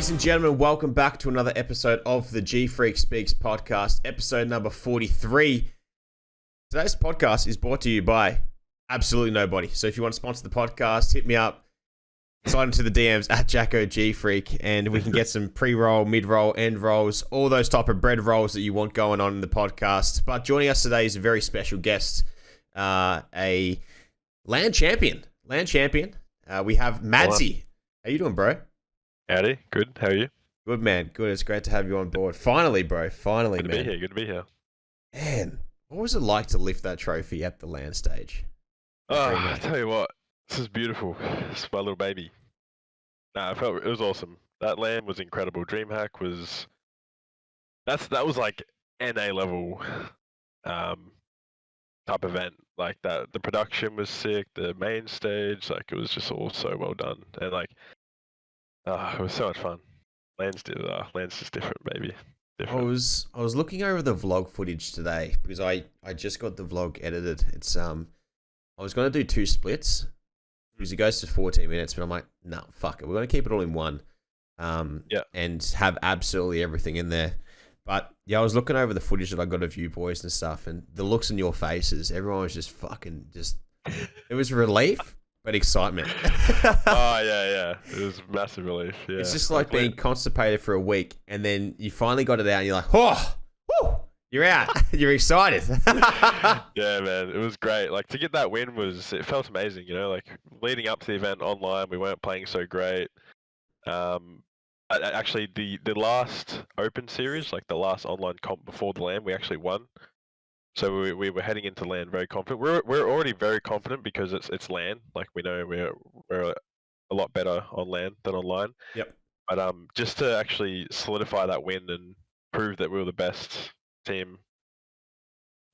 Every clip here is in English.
Ladies and gentlemen, welcome back to another episode of the GFreak Speaks podcast, episode number 43. Today's podcast is brought to you by absolutely nobody. So if you want to sponsor the podcast, hit me up, slide into the DMs at JackoGFreak, and we can get some pre-roll, mid-roll, end rolls, all those type of bread rolls that you want going on in the podcast. But joining us today is a very special guest, a land champion. We have Madsy. How you doing, bro? Howdy, good. How are you? Good, man. Good. It's great to have you on board. Finally, bro. Finally, good man. Good to be here. Man, what was it like to lift that trophy at the land stage? I tell you what, this is beautiful. It's my little baby. I felt it was awesome. That land was incredible. DreamHack was that was like NA level type event. Like that, the production was sick. The main stage, like it was just all so well done, and like. It was so much fun. Land's just different, baby. Different. I was looking over the vlog footage today because I just got the vlog edited. It's I was gonna do 2 splits because it goes to 14 minutes, but I'm like, no, fuck it. We're gonna keep it all in one. And have absolutely everything in there. But yeah, I was looking over the footage that I got of you boys and stuff, and the looks in your faces. Everyone was just fucking just. It was relief. But excitement. Oh, yeah. It was massive relief. Yeah. It's just like being constipated for a week, and then you finally got it out, and you're like, oh, woo, you're out. You're excited. Yeah, man. It was great. Like, to get that win it felt amazing, you know? Like, leading up to the event online, we weren't playing so great. Actually, the last open series, like the last online comp before the LAN, we actually won. So we were heading into LAN very confident. We're already very confident because it's LAN. Like we know we're a lot better on LAN than online. Yep. But just to actually solidify that win and prove that we were the best team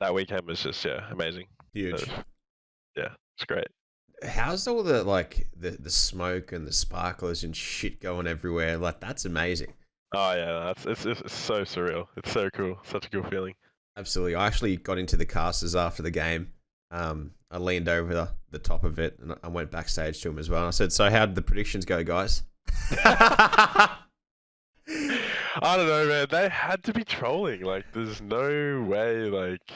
that weekend was just amazing. Huge. It's great. How's all the smoke and the sparklers and shit going everywhere? Like that's amazing. Oh yeah, it's so surreal. It's so cool. Such a cool feeling. Absolutely. I actually got into the casters after the game. I leaned over the top of it and I went backstage to him as well. And I said, so how did the predictions go, guys? I don't know, man. They had to be trolling. Like, there's no way, like...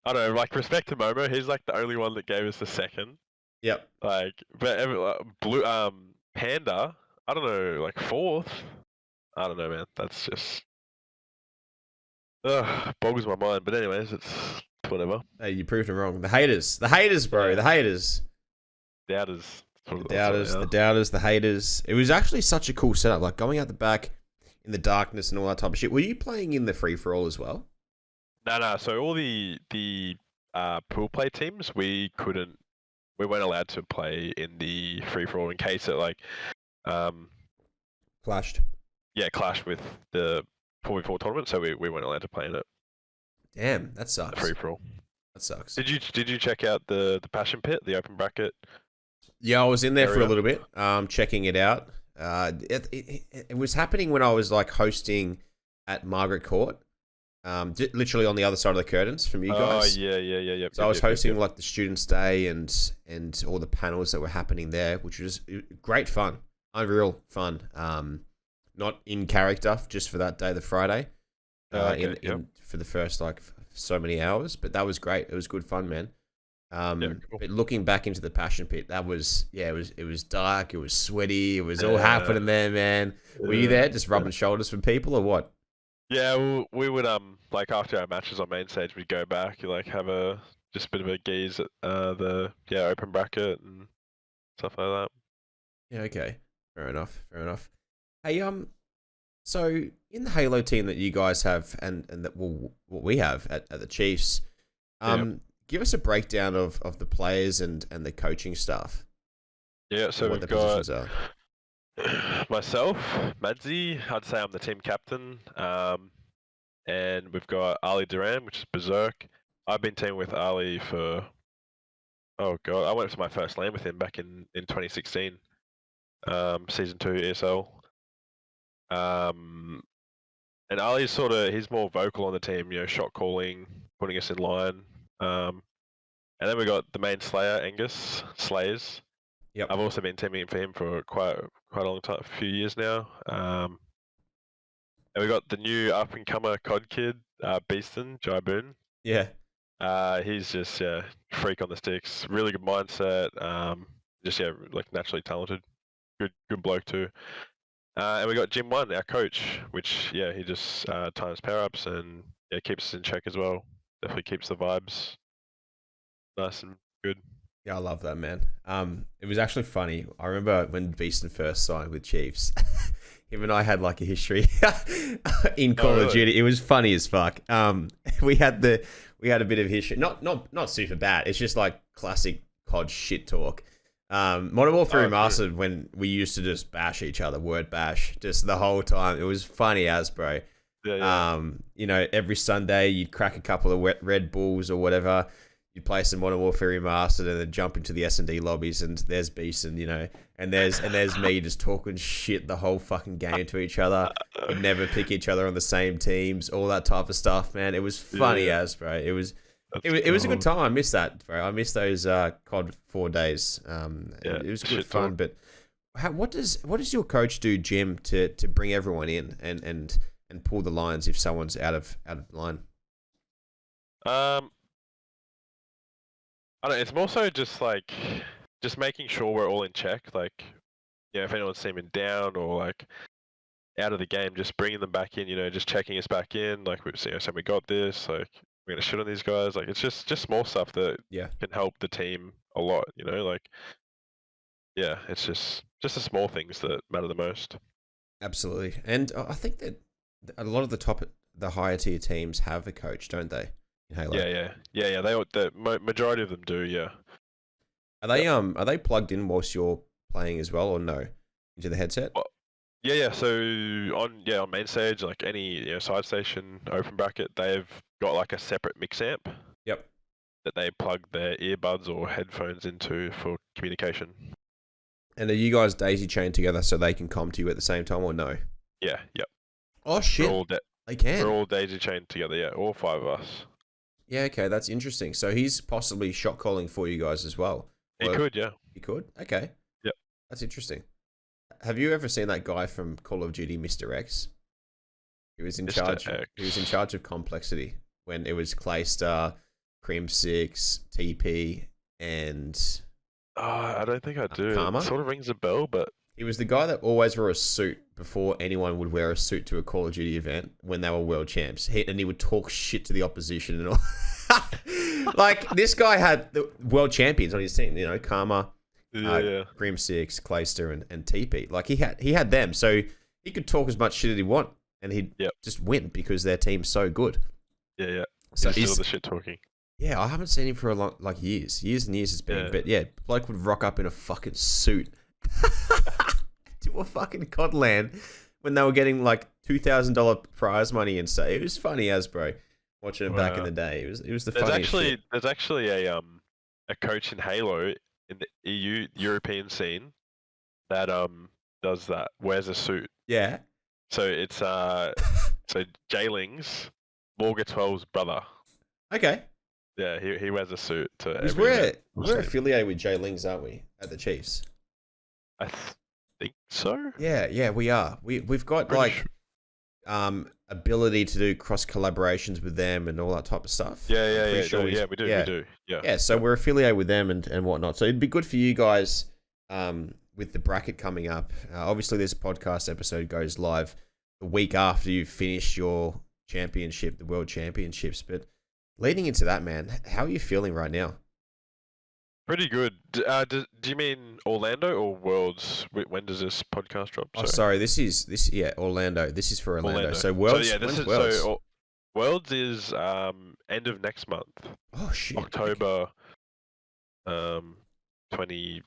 I don't know, like, respect to Momo. He's, like, the only one that gave us a second. Yep. Like, but Panda, I don't know, like, 4th? I don't know, man. That's just... boggles my mind. But anyways, it's whatever. Hey, you proved it wrong. The haters, bro. The haters. Doubters. The doubters, the haters. It was actually such a cool setup. Like going out the back in the darkness and all that type of shit. Were you playing in the free for all as well? No. So all the pool play teams, we weren't allowed to play in the free for all in case it clashed. Yeah, clashed with the 4v4 tournament, so we weren't allowed to play in it. Damn, that sucks. Free for all. That sucks. Did you check out the passion pit, the open bracket? Yeah, I was in there area? for a little bit, checking it out. It was happening when I was like hosting at Margaret Court, literally on the other side of the curtains from you guys. Oh yeah. So I was hosting like the Students' Day and all the panels that were happening there, which was great fun, unreal fun. Not in character, just for that day, the Friday, for the first like so many hours. But that was great. It was good fun, man. Cool. But looking back into the passion pit, that was it was dark, it was sweaty, it was all happening there, man. Were you there, just rubbing shoulders for people or what? Yeah, we would like after our matches on main stage, we'd go back, like have just a bit of a gaze at the open bracket and stuff like that. Yeah, okay, fair enough. Hey, so in the Halo team that you guys have and that what we have at the Chiefs, give us a breakdown of the players and the coaching staff. Yeah, so we've got myself, Madsy. I'd say I'm the team captain. And we've got Ali Duran, which is Berserk. I've been teaming with Ali for I went to my first LAN with him back in 2016, season 2 ESL. And Ali's he's more vocal on the team, shot calling, putting us in line. And then we got the main Slayer, Angus Slayers. Yep. I've also been teaming for him for quite a long time, a few years now. And we got the new up and comer COD kid, Beaston, Jaiboon. Yeah. He's just freak on the sticks, really good mindset. Just like naturally talented, good bloke too. And we got Jim One, our coach, which he just times power ups and keeps us in check as well. Definitely keeps the vibes nice and good. Yeah, I love that, man. It was actually funny. I remember when Beeston first signed with Chiefs. Him and I had like a history in Call of Duty. It was funny as fuck. We had a bit of history. Not super bad. It's just like classic COD shit talk. Modern Warfare Remastered, when we used to just bash each other, word bash, just the whole time. It was funny as, bro. Yeah. You know, every Sunday you'd crack a couple of Red Bulls or whatever. You'd play some Modern Warfare Remastered and then jump into the S&D lobbies, and there's Beeson, you know, and there's me just talking shit the whole fucking game to each other. We'd never pick each other on the same teams, all that type of stuff, man. It was funny as, bro. It was a good time. I miss that, bro. I miss those COD 4 days. It was good fun. But what does your coach do, Jim, to bring everyone in and pull the lines if someone's out of line? I don't know, it's more so just making sure we're all in check. Like, if anyone's seeming down or like out of the game, just bringing them back in. You know, just checking us back in. Like, saying we got this. Like, we're gonna shit on these guys. Like, it's just small stuff that can help the team a lot. You know, like, it's just the small things that matter the most. Absolutely, and I think that a lot of the higher tier teams have a coach, don't they? Halo. Yeah. The majority of them do. Yeah. Are they plugged in whilst you're playing as well, or no, into the headset? Well, yeah. So on main stage, like any side station, open bracket, they've got like a separate mix amp. Yep. That they plug their earbuds or headphones into for communication. And are you guys daisy chained together so they can come to you at the same time, or no? Yeah. Yep. Oh shit! They can. We're all daisy chained together. Yeah, all 5 of us. Yeah, okay, that's interesting. So he's possibly shot calling for you guys as well. He could, yeah. He could? Okay. Yep. That's interesting. Have you ever seen that guy from Call of Duty, Mr. X? He was in charge. He was in charge of complexity when it was Claystar, Crim 6, TP, and I don't think I do. Karma? It sort of rings a bell, but he was the guy that always wore a suit before anyone would wear a suit to a Call of Duty event when they were world champs. And he would talk shit to the opposition and all. Like, this guy had the world champions on his team, you know, Karma, Grim 6, Clayster, and TP. Like, he had them, so he could talk as much shit as he want, and he'd just win because their team's so good. Yeah. So he's still the shit talking. Yeah, I haven't seen him for years and years it's been. But yeah, bloke would rock up in a fucking suit to a fucking COD LAN when they were getting like $2,000 prize money and stuff. It was funny as, bro, watching it back in the day. It was the funniest shit. There's actually a coach in Halo in the European scene that does that, wears a suit. Yeah. So it's so Jayling's Morga 12's brother. Okay. Yeah, he wears a suit to we're affiliated with Jay Lings, aren't we, at the Chiefs? I think so. Yeah, we are. We've got ability to do cross collaborations with them and all that type of stuff. We do. Yeah, so we're affiliated with them and whatnot. So it'd be good for you guys with the bracket coming up. Obviously, this podcast episode goes live the week after you finish your championship, the World Championships, but leading into that, man, how are you feeling right now? Pretty good. Do you mean Orlando or Worlds? When does this podcast drop? Oh, sorry. This is Orlando. This is for Orlando. So Worlds. So Worlds is end of next month. Oh shit. October, 20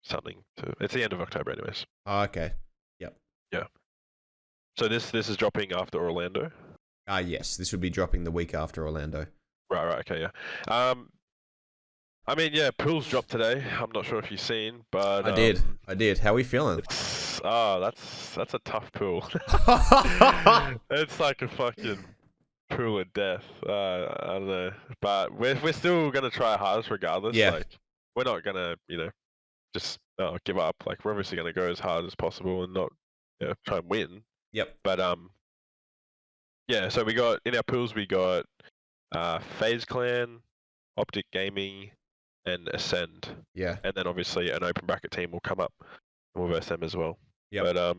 something. It's the end of October, anyways. Oh, okay. Yep. Yeah. So this is dropping after Orlando. Yes. This would be dropping the week after Orlando. Right, okay, yeah. I mean, pools dropped today. I'm not sure if you've seen, but I did. How are we feeling? That's a tough pool. It's like a fucking pool of death. I don't know, but we're still gonna try our hardest regardless. Yeah. Like, we're not gonna, just give up. Like we're obviously going to go as hard as possible and not try and win. Yep. But yeah. So we got in our pools we got FaZe Clan, Optic Gaming, and Ascend. Yeah. And then obviously an open bracket team will come up and we'll verse them as well. Yep. But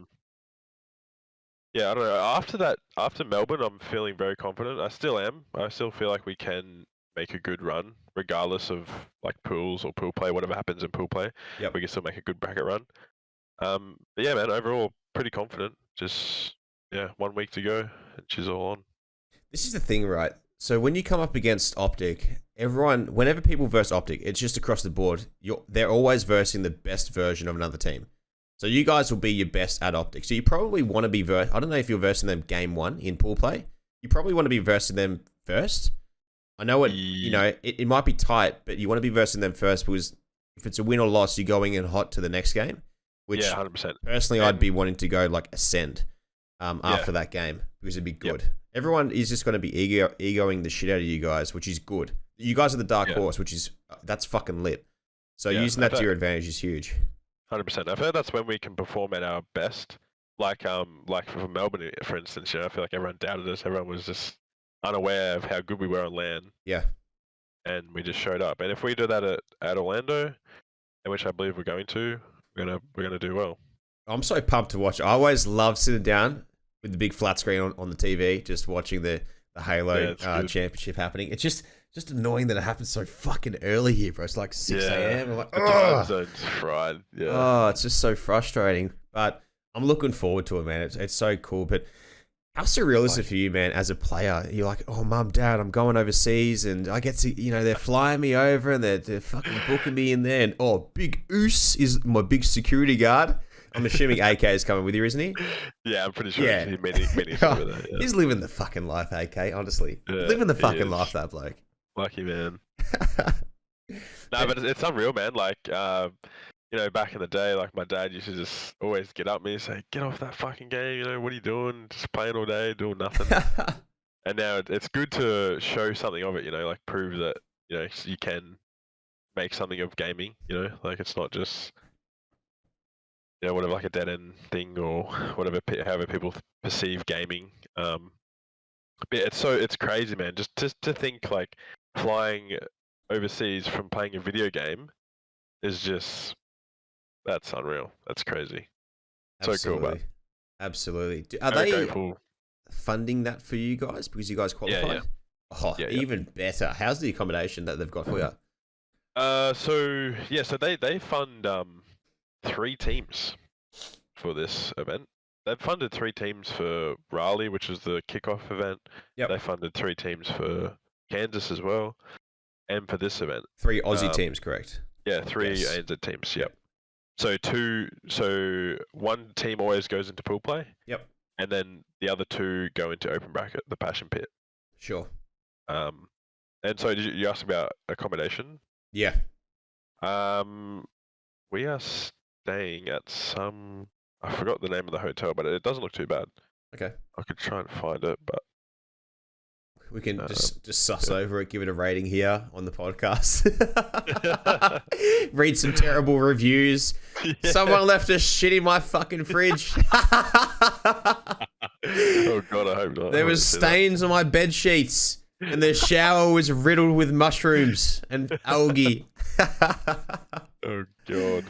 yeah, I don't know. After Melbourne, I'm feeling very confident. I still am. I still feel like we can make a good run, regardless of like pools or pool play, whatever happens in pool play. Yep. We can still make a good bracket run. But yeah, man, overall pretty confident. Just 1 week to go, and she's all on. This is the thing, right? So when you come up against Optic, whenever people verse Optic, it's just across the board. They're always versing the best version of another team. So you guys will be your best at Optic. So you probably want to be I don't know if you're versing them game 1 in pool play. You probably want to be versing them first. I know it might be tight, but you want to be versing them first because if it's a win or loss, you're going in hot to the next game. Which 100%. Personally, I'd be wanting to go like Ascend after that game because it'd be good. Yep. Everyone is just going to be egoing the shit out of you guys, which is good. You guys are the dark horse, that's fucking lit. So using that to your advantage is huge. 100%. I've heard that's when we can perform at our best. Like for Melbourne, for instance, I feel like everyone doubted us. Everyone was just unaware of how good we were on LAN. Yeah. And we just showed up. And if we do that at Orlando, in which I believe we're going to, we're gonna do well. I'm so pumped to watch. I always love sitting down with the big flat screen on the TV, just watching the Halo championship happening. It's just annoying that it happens so fucking early here, bro. It's like 6 a.m. I'm like, the time zone's fried. Yeah. Oh, it's just so frustrating. But I'm looking forward to it, man. It's so cool. But how surreal is it for you, man, as a player? You're like, oh, mum, dad, I'm going overseas, and I get to, they're flying me over, and they're fucking booking me in there. And, Big Oos is my big security guard. I'm assuming AK is coming with you, isn't he? Yeah, I'm pretty sure he's over there. Yeah. He's living the fucking life, AK, honestly. Living the fucking life, that bloke. Lucky man. No, but it's unreal, man. Like, back in the day, like my dad used to just always get up me and say, "Get off that fucking game. What are you doing? Just playing all day, doing nothing." And now it's good to show something of it. Like prove that you can make something of gaming. Like it's not just whatever, like a dead end thing or whatever, however people perceive gaming. But it's crazy, man. Just to think like flying overseas from playing a video game is just, that's unreal. That's crazy. Absolutely. So cool, man. Absolutely. Are they funding that for you guys because you guys qualified? Yeah. Even better. How's the accommodation that they've got for you? So they fund 3 teams for this event. They've funded 3 teams for Raleigh, which is the kickoff event. Yep. They funded 3 teams for Kansas as well, and for this event. 3 Aussie teams, correct? Yeah, 3 ANZ teams. Yep. So 1 team always goes into pool play. Yep. And then the other 2 go into open bracket, the Passion Pit. Sure. And so you asked about accommodation? Yeah. We are staying at some, I forgot the name of the hotel, but it doesn't look too bad. Okay. I could try and find it, but we can just suss over it, give it a rating here on the podcast. Read some terrible reviews. Yeah. Someone left a shit in my fucking fridge. Oh god, I hope not. There was stains on my bed sheets, and the shower was riddled with mushrooms and algae. Oh god.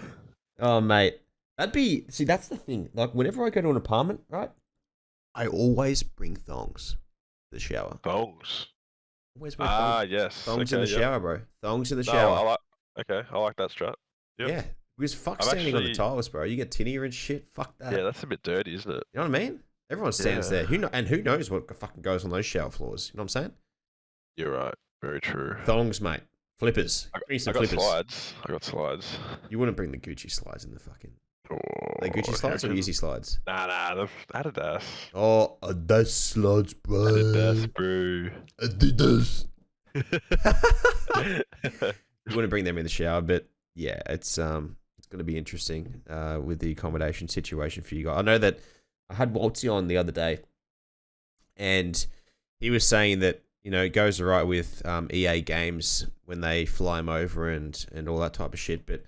Oh mate, that's the thing. Like whenever I go to an apartment, right, I always bring thongs. The shower. Thongs. Always wear thongs. Yes. Thongs in the shower, bro. Thongs in the shower. I like that strat. Yep. Yeah. Because fuck standing on the tiles, bro. You get tinnier and shit. Fuck that. Yeah, that's a bit dirty, isn't it? You know what I mean? Everyone stands there. Who knows what fucking goes on those shower floors? You know what I'm saying? You're right. Very true. Thongs, mate. Flippers. Bring some flippers. I got slides. You wouldn't bring the Gucci slides in the fucking... Oh, are they Gucci slides or Yeezy slides? Nah, the Adidas. Oh, Adidas slides, bro. Adidas, bro. Adidas. You wouldn't bring them in the shower, but yeah, it's going to be interesting with the accommodation situation for you guys. I know that I had Waltzy on the other day, and he was saying that it goes alright with EA games when they fly him over and all that type of shit, but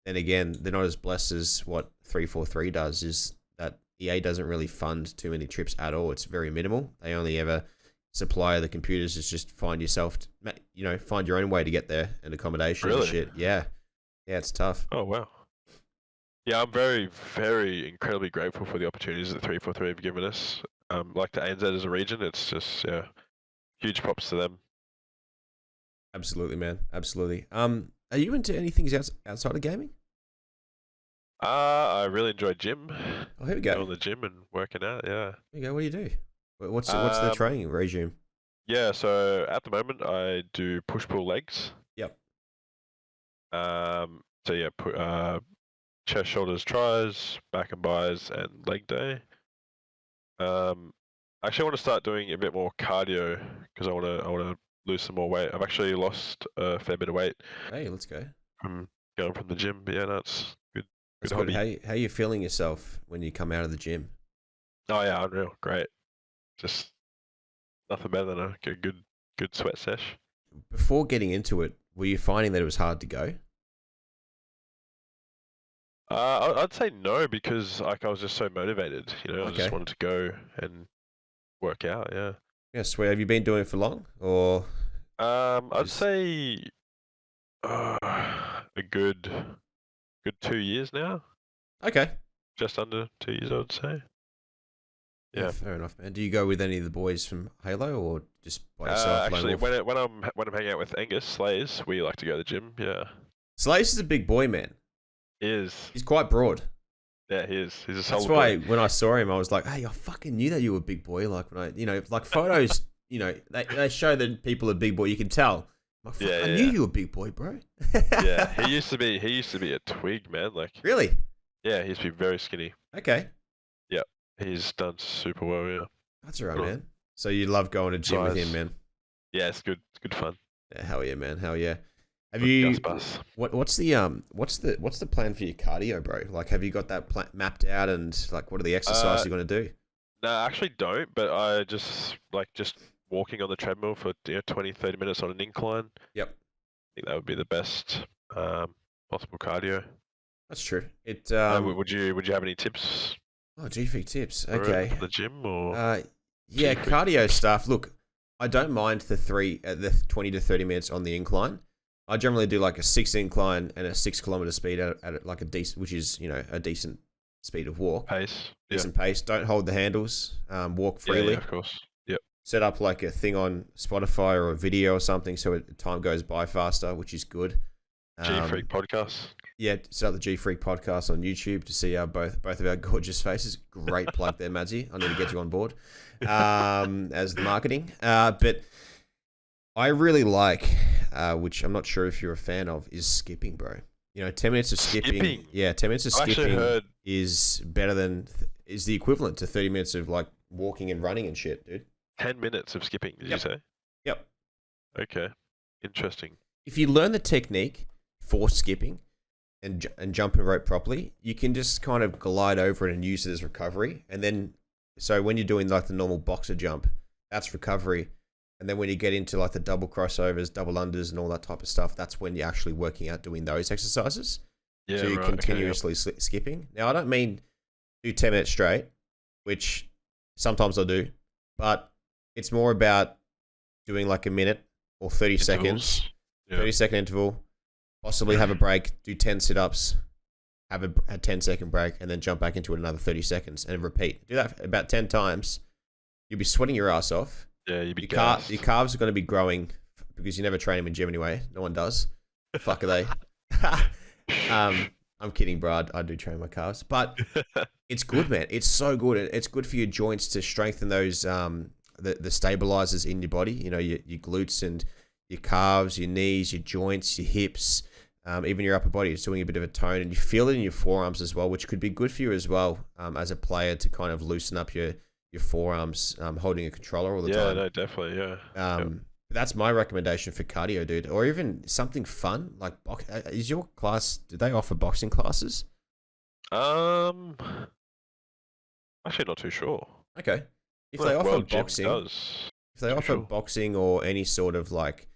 then again, they're not as blessed as what 343 does. Is that EA doesn't really fund too many trips at all. It's very minimal. They only ever supply the computers is just find yourself, find your own way to get there and accommodation and Really? shit. Yeah, it's tough. Oh wow. Yeah, I'm very, very incredibly grateful for the opportunities that 343 have given us. Like to ANZ as a region, it's just huge props to them. Absolutely, man. Absolutely. Are you into anything outside of gaming? I really enjoy gym. Oh, here we go. Going to the gym and working out. Yeah. Here you go. What do you do? What's the training regime? Yeah. So at the moment, I do push pull legs. Yep. So yeah, chest, shoulders, tries, back and bis, and leg day. I actually want to start doing a bit more cardio because I want to lose some more weight. I've actually lost a fair bit of weight. Hey, let's go. From going from the gym, but yeah, that's good. That's good good. hobby. How are you feeling yourself when you come out of the gym? Oh yeah, unreal, great. Just nothing better than a good sweat sesh. Before getting into it, were you finding that it was hard to go? I'd say no because like I was just so motivated. I just wanted to go and work out. Yeah. Yeah, sweet. Have you been doing it for long, or? I'd say a good 2 years now. Okay. Just under 2 years, I would say. Yeah. Fair enough, man. Do you go with any of the boys from Halo, or just by yourself? Actually, when I'm hanging out with Angus Slays, we like to go to the gym. Yeah. Slays is a big boy, man. He is. He's quite broad. Yeah, he is. He's a solid That's why boy. when I saw him, I was like, hey, I fucking knew that you were a big boy. Like when like photos, they show that people are big boy. You can tell. I'm like, I knew you were a big boy, bro. Yeah, he used to be a twig, man. Like really? Yeah, he used to be very skinny. Okay. Yeah, he's done super well. Yeah. That's all right, man. So you love going to gym with him, man? Yeah, it's good. It's good fun. Yeah, hell yeah, man. Hell yeah. Have you? What's the plan for your cardio, bro? Like, have you got that plan mapped out, and like, what are the exercises you're gonna do? No, I actually don't. But I just walking on the treadmill for 20-30 minutes on an incline. Yep. I think that would be the best possible cardio. That's true. It. Would you have any tips? Oh, GFreak tips. Okay. For the gym or? Yeah, GFreak cardio tips? stuff. Look, I don't mind the 20 to 30 minutes on the incline. I generally do like a 6 incline and a 6 kilometer speed at like a decent, which is a decent speed of walk. Pace. Decent pace. Don't hold the handles. Walk freely. Yeah, of course. Yep. Set up like a thing on Spotify or a video or something so time goes by faster, which is good. GFreak podcast. Yeah, set up the GFreak podcast on YouTube to see our both of our gorgeous faces. Great plug there, Madsy. I need to get you on board as the marketing. But I really like, which I'm not sure if you're a fan of, is skipping, bro. 10 minutes of skipping. Yeah, 10 minutes of skipping is better than is the equivalent to 30 minutes of like walking and running and shit, dude. 10 minutes of skipping, did you say? Yep. Okay. Interesting. If you learn the technique for skipping and jumping rope properly, you can just kind of glide over it and use it as recovery. And then, so when you're doing like the normal boxer jump, that's recovery. And then when you get into like the double crossovers, double unders and all that type of stuff, that's when you're actually working out doing those exercises. Yeah, so you're continuously skipping. Now, I don't mean do 10 minutes straight, which sometimes I do, but it's more about doing like a minute or 30 seconds, 30-second interval, possibly have a break, do 10 sit-ups, have a 10-second break, and then jump back into it another 30 seconds and repeat. Do that about 10 times. You'll be sweating your ass off. Yeah, you'll be your calves are going to be growing because you never train them in gym anyway. No one does. The fuck are they? I'm kidding, bro. I do train my calves, but it's good, man. It's so good. It's good for your joints to strengthen those the stabilizers in your body. Your glutes and your calves, your knees, your joints, your hips, even your upper body. It's doing a bit of a tone, and you feel it in your forearms as well, which could be good for you as well as a player to kind of loosen up your forearms holding a controller all the time. Yeah, no, definitely, yeah. That's my recommendation for cardio, dude. Or even something fun like is your class? Do they offer boxing classes? Actually, not too sure. Okay, if they offer boxing, boxing boxing or any sort of like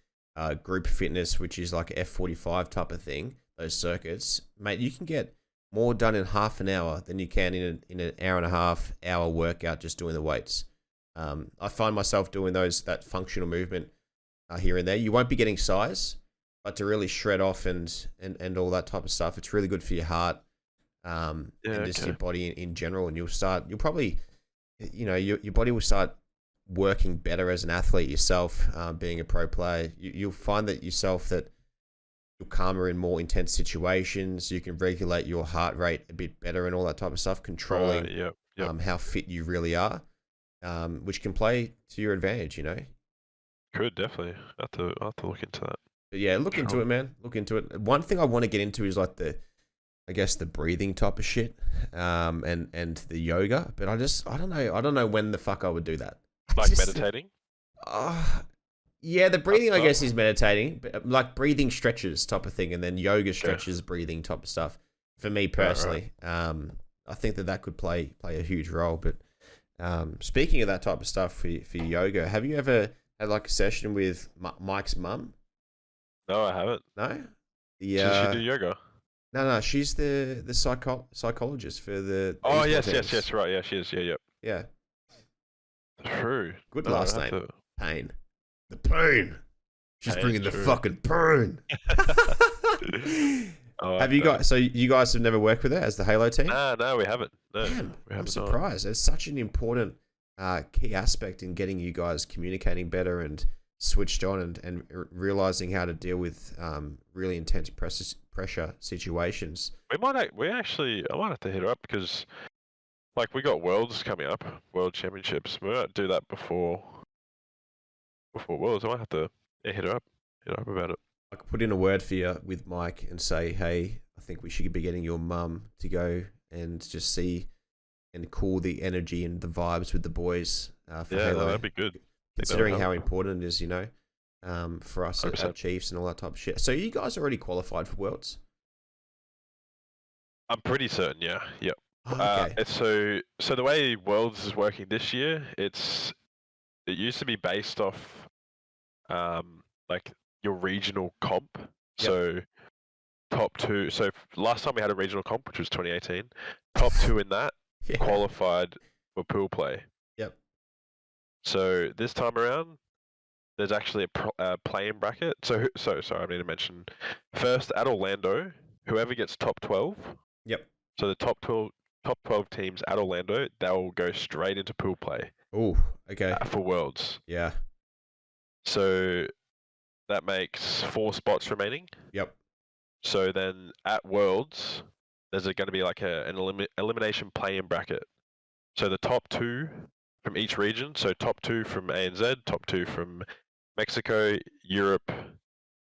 group fitness, which is like F45 type of thing, those circuits, mate, you can get more done in half an hour than you can in an hour and a half hour workout just doing the weights. I find myself doing that functional movement here and there. You won't be getting size, but to really shred off and all that type of stuff, it's really good for your heart, and just your body in general. And you'll probably, your body will start working better as an athlete yourself, being a pro player. You'll find that you're calmer in more intense situations. You can regulate your heart rate a bit better and all that type of stuff, controlling how fit you really are, which can play to your advantage, Could definitely. I'll have to look into that. But yeah, look into it, man. Look into it. One thing I want to get into is like the breathing type of shit, and the yoga. But I don't know when the fuck I would do that. Like meditating? Yeah, the breathing, I guess, is meditating, but like breathing stretches type of thing, and then yoga stretches, breathing type of stuff. For me personally, right. I think that could play a huge role. But speaking of that type of stuff for yoga, have you ever had like a session with Mike's mum? No, I haven't. No? Does she do yoga? No, she's the psychologist for the. Oh, yes, right. Yeah, she is. Yeah. True. Good last name. Pain. The pain. She's bringing the fucking pain. Have you guys? So you guys have never worked with her as the Halo team? No, we haven't. No, Damn, I'm surprised. It's such an important key aspect in getting you guys communicating better and switched on and realizing how to deal with really intense pressure situations. I might have to hit her up because, like, we got Worlds coming up, World Championships. We might do that before Worlds. I might have to hit her up about it. I could put in a word for you with Mike and say, hey, I think we should be getting your mum to go and just see and cool the energy and the vibes with the boys. For Halo. That'd be good. Considering how important it is, for us at Chiefs and all that type of shit. So you guys already qualified for Worlds? I'm pretty certain, yeah. Yep. Oh, okay. So the way Worlds is working this year, it used to be based off like your regional comp. Yep. So top two. So last time we had a regional comp, which was 2018, top two in that qualified for pool play. Yep. So this time around, there's actually a play-in bracket. So sorry, I need to mention first at Orlando, whoever gets top 12. Yep. So the top 12 teams at Orlando, they'll go straight into pool play. Oh, okay. For Worlds. Yeah. So that makes 4 spots remaining. Yep. So then at Worlds, there's going to be like an elimination play-in bracket. So the top 2 from each region, so top 2 from ANZ, top 2 from Mexico, Europe,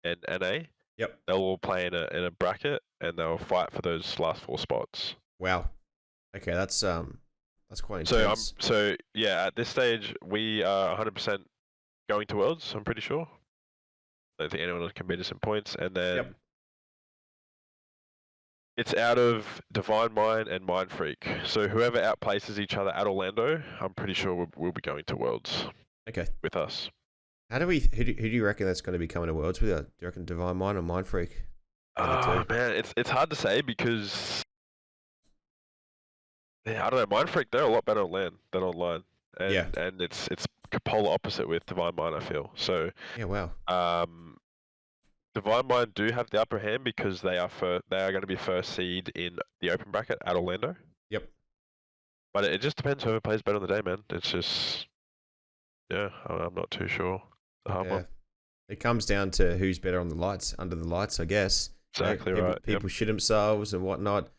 and NA. Yep. They'll all play in a bracket, and they'll fight for those last 4 spots. Wow. Okay, that's quite intense. So at this stage we are 100% going to Worlds. I'm pretty sure. I don't think anyone can beat us in points, and then it's out of Divine Mind and Mind Freak. So whoever outplaces each other at Orlando, I'm pretty sure we'll be going to Worlds. Okay. With us. Who do you reckon that's going to be coming to Worlds with you? Do you reckon Divine Mind or Mind Freak? Oh man, it's hard to say because I don't know. Mind Freak, they're a lot better on land than online, and it's polar opposite with Divine Mind. I feel so. Yeah. Wow. Divine Mind do have the upper hand because they are going to be first seed in the open bracket at Orlando. Yep. But it just depends whoever plays better on the day, man. It's just, I'm not too sure. It comes down to who's better on the lights, under the lights, I guess. Exactly right. People shit themselves and whatnot,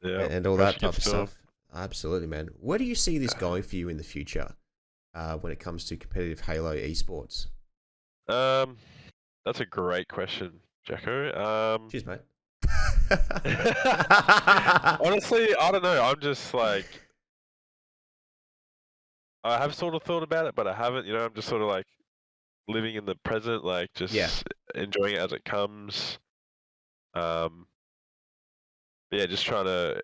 and all that type of stuff. Absolutely, man. Where do you see this going for you in the future when it comes to competitive Halo esports? That's a great question, Jacko. Cheers, mate. Honestly, I don't know. I'm just like, I have sort of thought about it, but I haven't. I'm just sort of like living in the present, like just enjoying it as it comes. Just trying to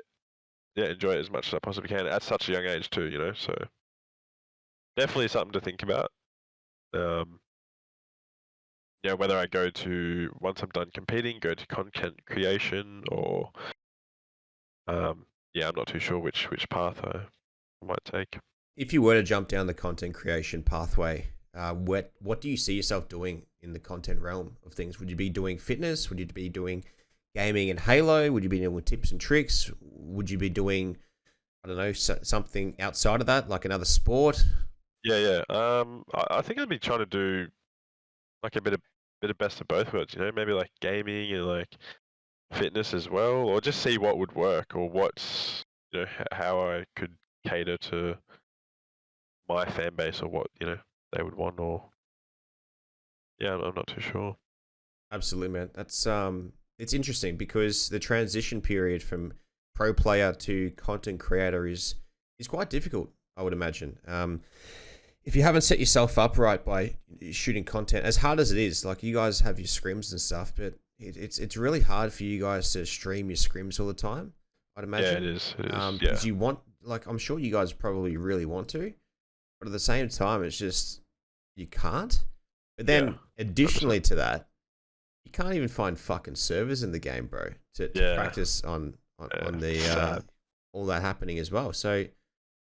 enjoy it as much as I possibly can at such a young age too. So definitely something to think about. whether I go to, once I'm done competing, go to content creation, or yeah, I'm not too sure which path I might take. If you were to jump down the content creation pathway, what do you see yourself doing in the content realm of things? Would you be doing fitness? Would you be doing gaming and Halo? Would you be doing tips and tricks? Would you be doing, I don't know, something outside of that, like another sport? Yeah. I think I'd be trying to do like a bit of best of both worlds. Maybe like gaming and like fitness as well, or just see what would work, or what's how I could cater to my fan base, or what they would want, or yeah, I'm not too sure. Absolutely, man. That's it's interesting because the transition period from pro player to content creator is quite difficult, I would imagine. If you haven't set yourself up right by shooting content, as hard as it is, like you guys have your scrims and stuff, but it's really hard for you guys to stream your scrims all the time, I'd imagine. Yeah, it is. Yeah. Because you want, like, I'm sure you guys probably really want to, but at the same time, it's just you can't. But then, Yeah, additionally to that, you can't even find fucking servers in the game, bro, to Yeah. practice on the sad. all that happening as well. So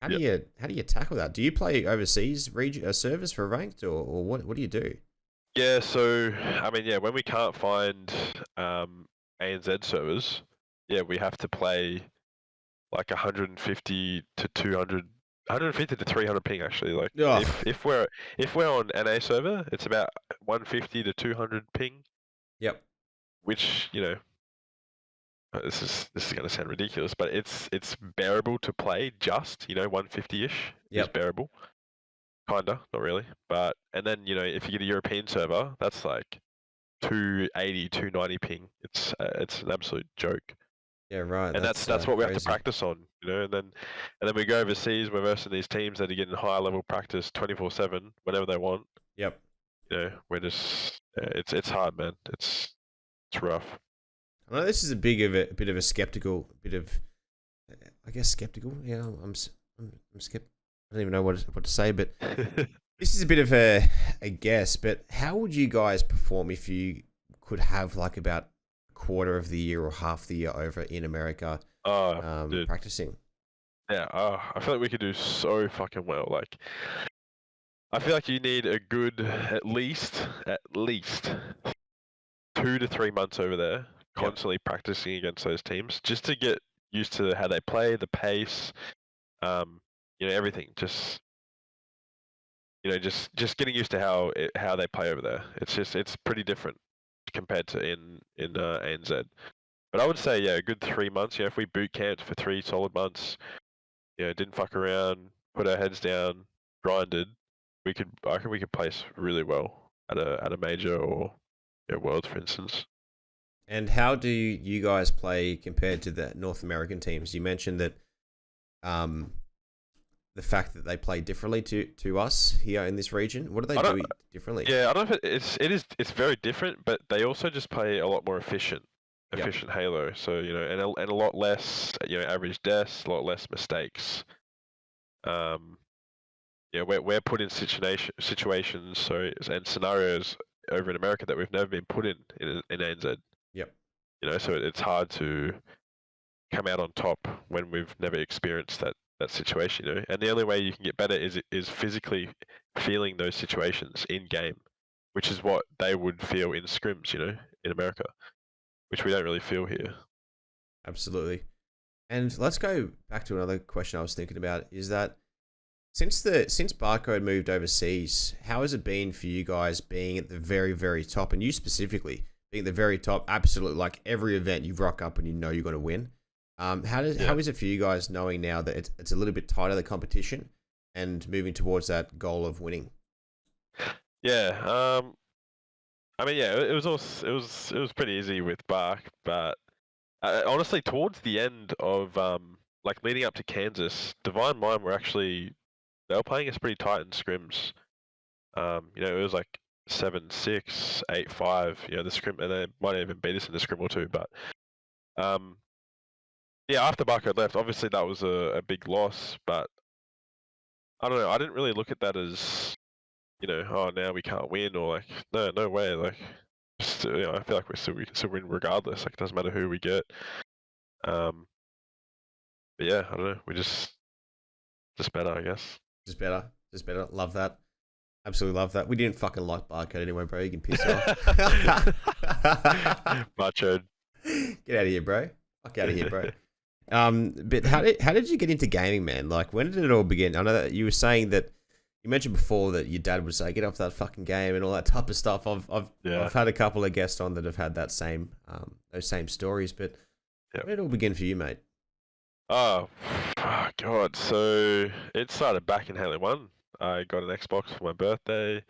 how do Yep. you tackle that? Do you play overseas servers for ranked, or what do you do? Yeah, so I mean, yeah, when we can't find ANZ servers, yeah, we have to play like 150 to 200, 150 to 300 ping actually. Like Ugh. if we're on NA server, it's about 150 to 200 ping, Yep. which this is going to sound ridiculous, but it's bearable to play. Just 150-ish is Yep. bearable. Kinda, not really. But and then if you get a European server, that's like 280, 290 ping. It's an absolute joke. Yeah. Right. And that's what we have to crazy. practice on, and then we go overseas. We're versing these teams that are getting higher level practice 24/7 whenever they want. Yep. We're just it's hard, man. It's rough. I know this is a bit of a skeptical, I guess skeptical. Yeah, I'm skeptical. I don't even know what to say, but this is a bit of a guess. But how would you guys perform if you could have like about a quarter of the year or half the year over in America Dude. practicing? Yeah, I feel like we could do so fucking well. Like, I feel like you need a good at least 2 to 3 months over there, constantly practicing against those teams, just to get used to how they play, the pace, everything. Just just getting used to how they play over there. It's pretty different compared to in ANZ. But I would say, yeah, a good 3 months. If we boot camped for 3 solid months, didn't fuck around, put our heads down, grinded, I reckon we could place really well at a major, or worlds, for instance. And how do you guys play compared to the North American teams? You mentioned that the fact that they play differently to us here in this region. What do they do differently? Yeah, I don't know if it's very different, but they also just play a lot more efficient Halo. So and a lot less average deaths, a lot less mistakes. We're put in situations and scenarios over in America that we've never been put in ANZ. Yep. So it's hard to come out on top when we've never experienced that situation. And the only way you can get better is physically feeling those situations in game, which is what they would feel in scrims, in America, which we don't really feel here. Absolutely. And let's go back to another question I was thinking about, is that since Barcode moved overseas, how has it been for you guys being at the very, very top, and you specifically being at the very top, absolutely, like every event you rock up and you know you're going to win? How is it for you guys knowing now that it's a little bit tighter, the competition, and moving towards that goal of winning? Yeah. I mean, yeah, it was pretty easy with Bark, but honestly, towards the end of like leading up to Kansas, Divine Mind they were playing us pretty tight in scrims. It was like 7-6, 8-5. The scrim, and they might even beat us in the scrim or two. But yeah, after Barco left, obviously that was a big loss. But I don't know. I didn't really look at that as oh, now we can't win, or like, no way, like, still, I feel like we can still win regardless. Like, it doesn't matter who we get. But yeah, I don't know. We just better, I guess. Just better. Love that. Absolutely love that. We didn't fucking like Barcode anyway, bro. You can piss off. Macho. Get out of here, bro. Fuck out of here, bro. But how did you get into gaming, man? Like, when did it all begin? I know that you were saying that you mentioned before that your dad would say, "Get off that fucking game" and all that type of stuff. I've had a couple of guests on that have had that same those same stories. But when did it all begin for you, mate? Oh God! So it started back in Halo 1. I got an Xbox for my birthday,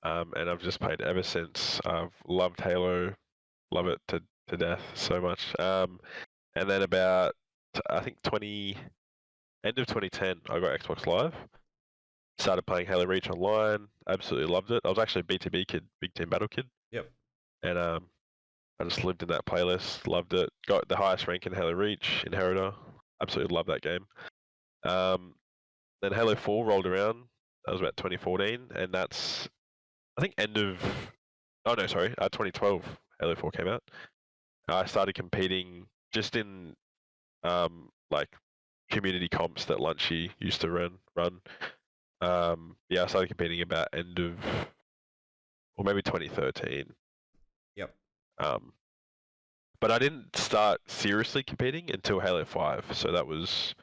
and I've just played ever since. I've loved Halo, love it to death so much. And then about I think end of 2010, I got Xbox Live. Started playing Halo Reach online. Absolutely loved it. I was actually a BTB kid, Big Team Battle kid. Yep. And I just lived in that playlist. Loved it. Got the highest rank in Halo Reach, Inheritor. Absolutely loved that game. Then Halo 4 rolled around. That was about 2014, and that's I think 2012. Halo 4 came out. I started competing just in like community comps that Lunchy used to run. I started competing about end of, or maybe 2013. Yep. But I didn't start seriously competing until Halo 5. So that was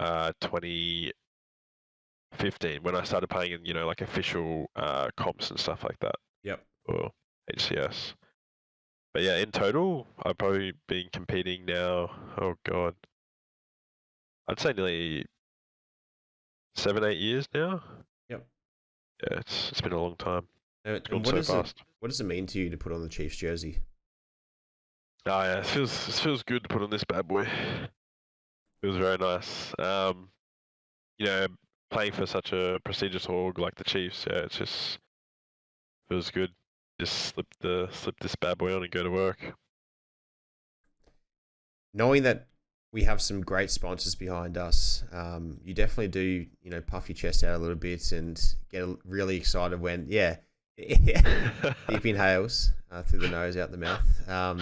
2015 when I started playing in, like official comps and stuff like that. Yep. Or HCS. But yeah, in total, I've probably been competing now. Oh God, I'd say nearly 7-8 years now. Yep. Yeah, it's been a long time. And Gone so fast. What does it mean to you to put on the Chiefs jersey? Oh yeah, it feels good to put on this bad boy. It was very nice. Playing for such a prestigious org like the Chiefs, yeah, it just feels good. Just slip this bad boy on and go to work. Knowing that we have some great sponsors behind us, you definitely do, puff your chest out a little bit and get really excited when, deep inhales through the nose, out the mouth. And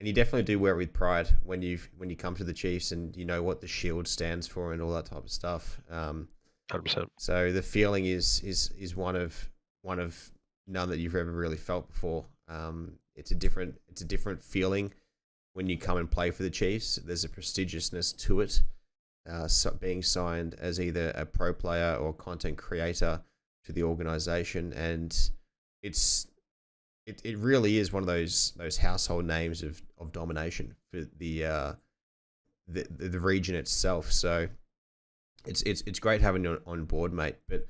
you definitely do wear it with pride when you come to the Chiefs and you know what the shield stands for and all that type of stuff. 100%. So the feeling is one of none that you've ever really felt before. It's a different feeling when you come and play for the Chiefs. There's a prestigiousness to it, being signed as either a pro player or content creator to the organization, and it really is one of those household names of domination for the region itself. So it's great having you on board, mate. But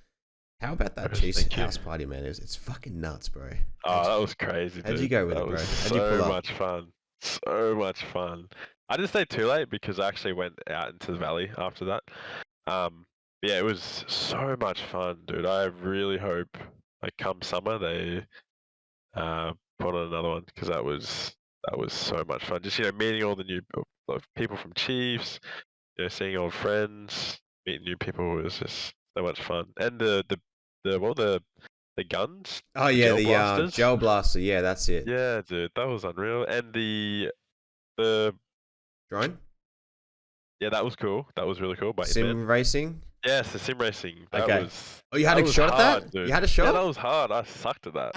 how about that Chiefs house party, man? It's fucking nuts, bro. Oh, that was crazy, dude. How'd you go with it, bro? How'd you pull up? Much fun. So much fun. I didn't stay too late because I actually went out into the valley after that. Yeah, it was so much fun, dude. I really hope, like, come summer they put on another one because that was so much fun. Just meeting all the new people from Chiefs, seeing old friends, meeting new people was just so much fun. And the guns. Oh yeah, the gel blaster. Yeah, that's it. Yeah, dude, that was unreal. And the drone. Yeah, that was cool. That was really cool. Sim racing. Yes, the sim racing. That okay. Was, you had a shot at that? Dude. You had a shot? Yeah, that was hard. I sucked at that.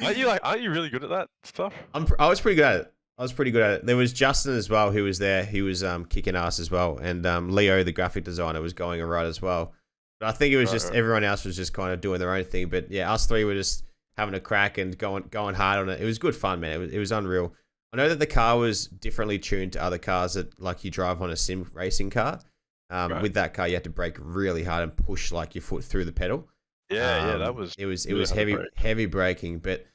Aren't you really good at that stuff? I was pretty good at it. There was Justin as well who was there. He was kicking ass as well. And Leo, the graphic designer, was going alright as well. But I think it was just everyone else was just kind of doing their own thing. But yeah, us three were just having a crack and going hard on it. It was good fun, man. It was unreal. I know that the car was differently tuned to other cars that like you drive on a sim racing car. With that car, you had to brake really hard and push like your foot through the pedal. Yeah, that was. It was heavy braking, but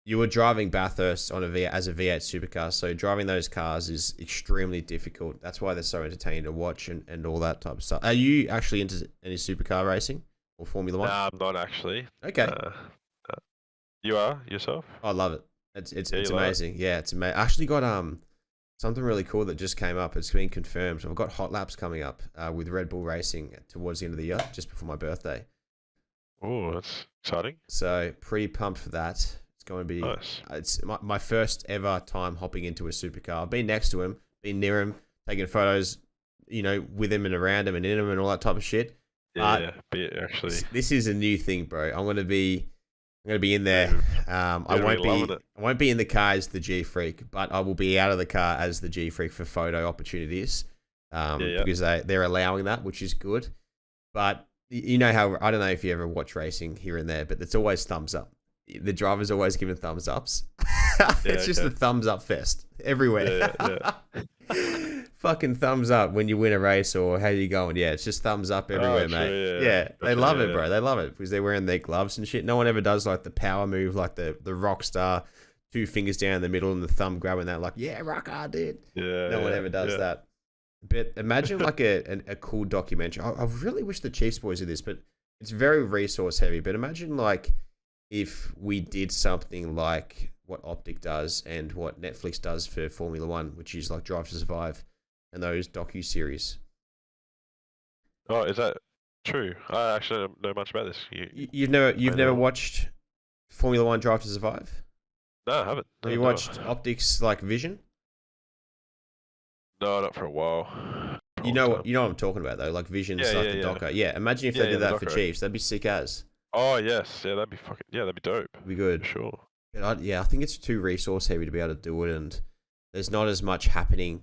you were driving Bathurst on as a V8 supercar, so driving those cars is extremely difficult. That's why they're so entertaining to watch and all that type of stuff. Are you actually into any supercar racing or Formula One? Nah, I'm not actually. Okay. You are yourself? I love it. It's amazing. Yeah, it's amazing. I actually got something really cool that just came up. It's been confirmed. I've got hot laps coming up with Red Bull Racing towards the end of the year, just before my birthday. Oh, that's exciting. So pretty pumped for that. It's going to be. Nice. It's my first ever time hopping into a supercar. I've been next to him, been near him, taking photos, with him and around him and in him and all that type of shit. Yeah, actually. This is a new thing, bro. I'm gonna be in there. I won't be in the car as the GFreak, but I will be out of the car as the GFreak for photo opportunities. Because they're allowing that, which is good. But you know how, I don't know if you ever watch racing here and there, but it's always thumbs up. The driver's always giving thumbs ups. It's just a thumbs up fest everywhere. Fucking thumbs up when you win a race or how you going. Yeah, it's just thumbs up everywhere, mate. Yeah, they love it, bro. They love it because they're wearing their gloves and shit. No one ever does like the power move, like the rock star, 2 fingers down the middle and the thumb grabbing that, like, yeah, rock hard, dude. Yeah. No one ever does that. But imagine like a cool documentary. I really wish the Chiefs boys did this, but it's very resource heavy. But imagine like if we did something like what Optic does and what Netflix does for Formula One, which is like Drive to Survive and those docu-series. Oh, is that true? I actually don't know much about this. You've never watched Formula One Drive to Survive? No, I haven't. Have you watched Optic's like Vision? No, not for a while. You know what I'm talking about though, like Vision's like the docker. Yeah, imagine if they did that for Chiefs. That'd be sick as. Oh yes, yeah, that'd be dope. It'd be good. For sure. But I think it's too resource heavy to be able to do it, and there's not as much happening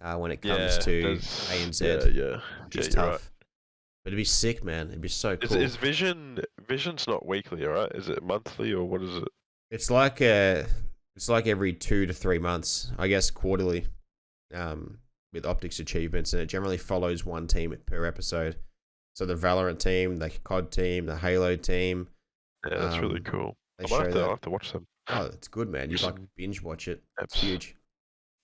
when it comes to ANZ. Yeah, It's tough. Right. But it'd be sick, man. It'd be so cool. Is Vision's not weekly, right? Is it monthly or what is it? It's like every 2 to 3 months, I guess quarterly. With Optics achievements, and it generally follows one team per episode. So the Valorant team, the COD team, the Halo team. Yeah, that's really cool. I'll have to watch them. Oh, it's good, man. You like binge watch it. It's huge.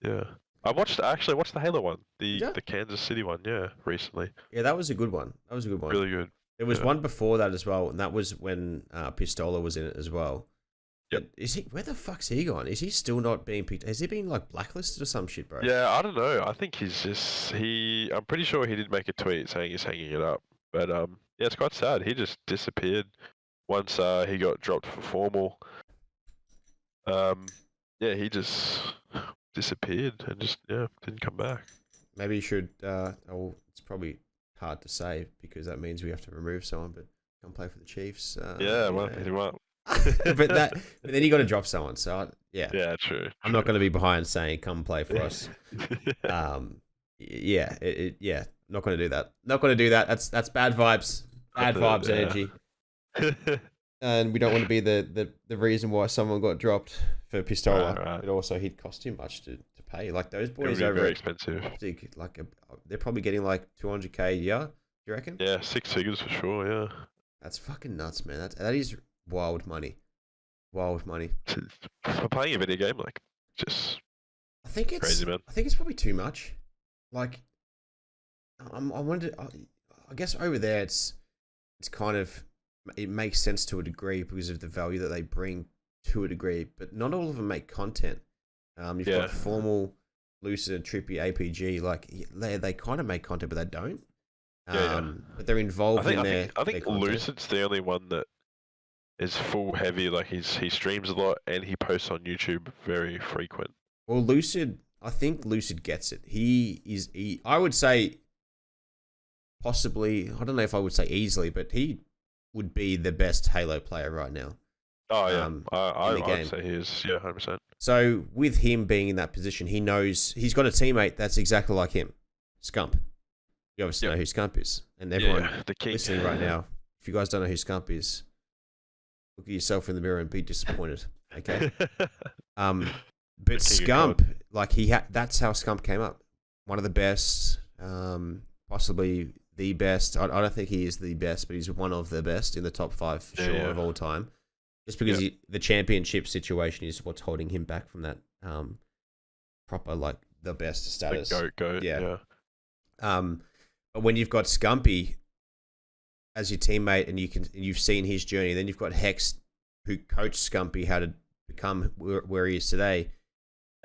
Yeah, I actually watched the Halo one, the Kansas City one. Yeah, recently. Yeah, that was a good one. Really good. There was one before that as well, and that was when Pistola was in it as well. Yep. Where the fuck's he gone? Is he still not being picked? Has he been like blacklisted or some shit, bro? Yeah, I don't know. I think I'm pretty sure he did make a tweet saying he's hanging it up. But yeah, it's quite sad. He just disappeared once he got dropped for formal. Yeah, he just disappeared and just didn't come back. Maybe you should. It's probably hard to say because that means we have to remove someone, but come play for the Chiefs. but then you got to drop someone. So yeah, true. I'm not going to be behind saying come play for us. Not going to do that. Not going to do that. That's bad vibes. Bad vibes energy. And we don't want to be the reason why someone got dropped for Pistola. Right. But also he'd cost too much to pay. Like those boys over very expensive. Like they're probably getting like $200K a year. Do you reckon? Yeah, 6 figures for sure. Yeah. That's fucking nuts, man. That is wild money. Wild money. For playing a video game, like, just I think it's crazy, man. I think it's probably too much. Like, I guess over there it's kind of, it makes sense to a degree because of the value that they bring to a degree, but not all of them make content. You've got Formal, Lucid, Trippy, APG, like they kind of make content, but they don't. But they're involved in their I think Lucid's the only one that is full heavy. Like he streams a lot and he posts on YouTube very frequent. Well, I think Lucid gets it. I would say possibly, I don't know if I would say easily, but he would be the best Halo player right now. Oh yeah, I'd say he is. Yeah, 100%. So with him being in that position, he knows he's got a teammate that's exactly like him, Scump. You obviously know who Scump is, and everyone listening right now, if you guys don't know who Scump is, look at yourself in the mirror and be disappointed. Okay. But Scump, like that's how Scump came up. One of the best, possibly the best. I don't think he is the best, but he's one of the best in the top 5 for sure of all time. Just because the championship situation is what's holding him back from that proper, like, the best status. Goat. Yeah. But when you've got Scumpy as your teammate and you've seen his journey, then you've got Hex who coached Scumpy how to become where he is today.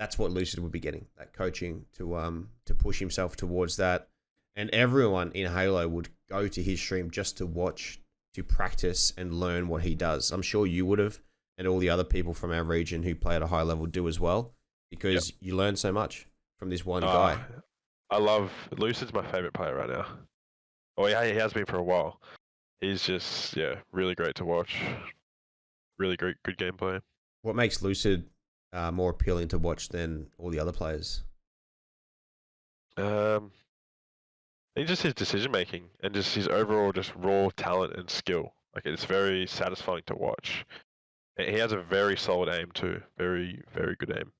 That's what Lucid would be getting, that coaching to push himself towards that. And everyone in Halo would go to his stream just to watch to practice and learn what he does. I'm sure you would have, and all the other people from our region who play at a high level do as well, because you learn so much from this one guy. I love Lucid's my favorite player right now. Oh yeah, he has been for a while. He's just really great to watch. Really great, good gameplay. What makes Lucid more appealing to watch than all the other players? I think just his decision making and just his overall just raw talent and skill. Like it's very satisfying to watch. He has a very solid aim too. Very, very good aim.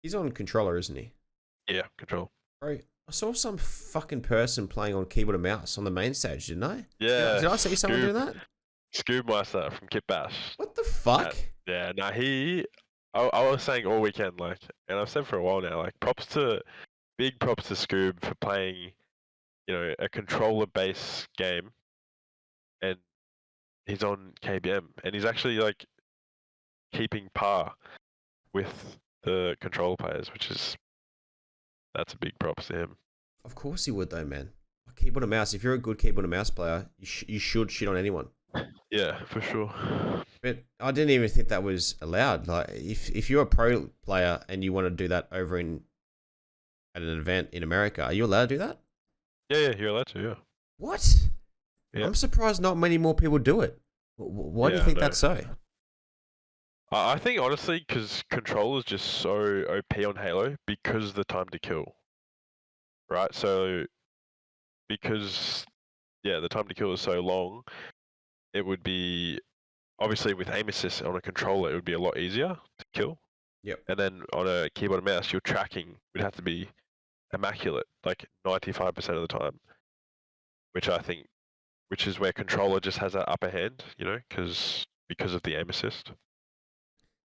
He's on controller, isn't he? Yeah, control. Bro, I saw some fucking person playing on keyboard and mouse on the main stage, didn't I? Yeah. Did I see someone doing that? Scoobmeister from Kit Bash. What the fuck? Yeah, no, I was saying all weekend, like, and I've said for a while now, like, big props to Scoob for playing, a controller-based game, and he's on KBM, and he's actually, like, keeping par with the controller players, that's a big props to him. Of course he would, though, man. Keyboard and mouse. If you're a good keyboard and mouse player, you should shit on anyone. Yeah, for sure. But I didn't even think that was allowed. Like, if you're a pro player and you want to do that over at an event in America, are you allowed to do that? Yeah, you're allowed to. Yeah. What? Yeah. I'm surprised not many more people do it. Why do you think that's so? I think honestly, because control is just so OP on Halo because of the time to kill, right? So because the time to kill is so long, it would be obviously with aim assist on a controller, it would be a lot easier to kill. Yep. And then on a keyboard and mouse, your tracking would have to be immaculate, like 95% of the time, which is where controller just has that upper hand, because of the aim assist.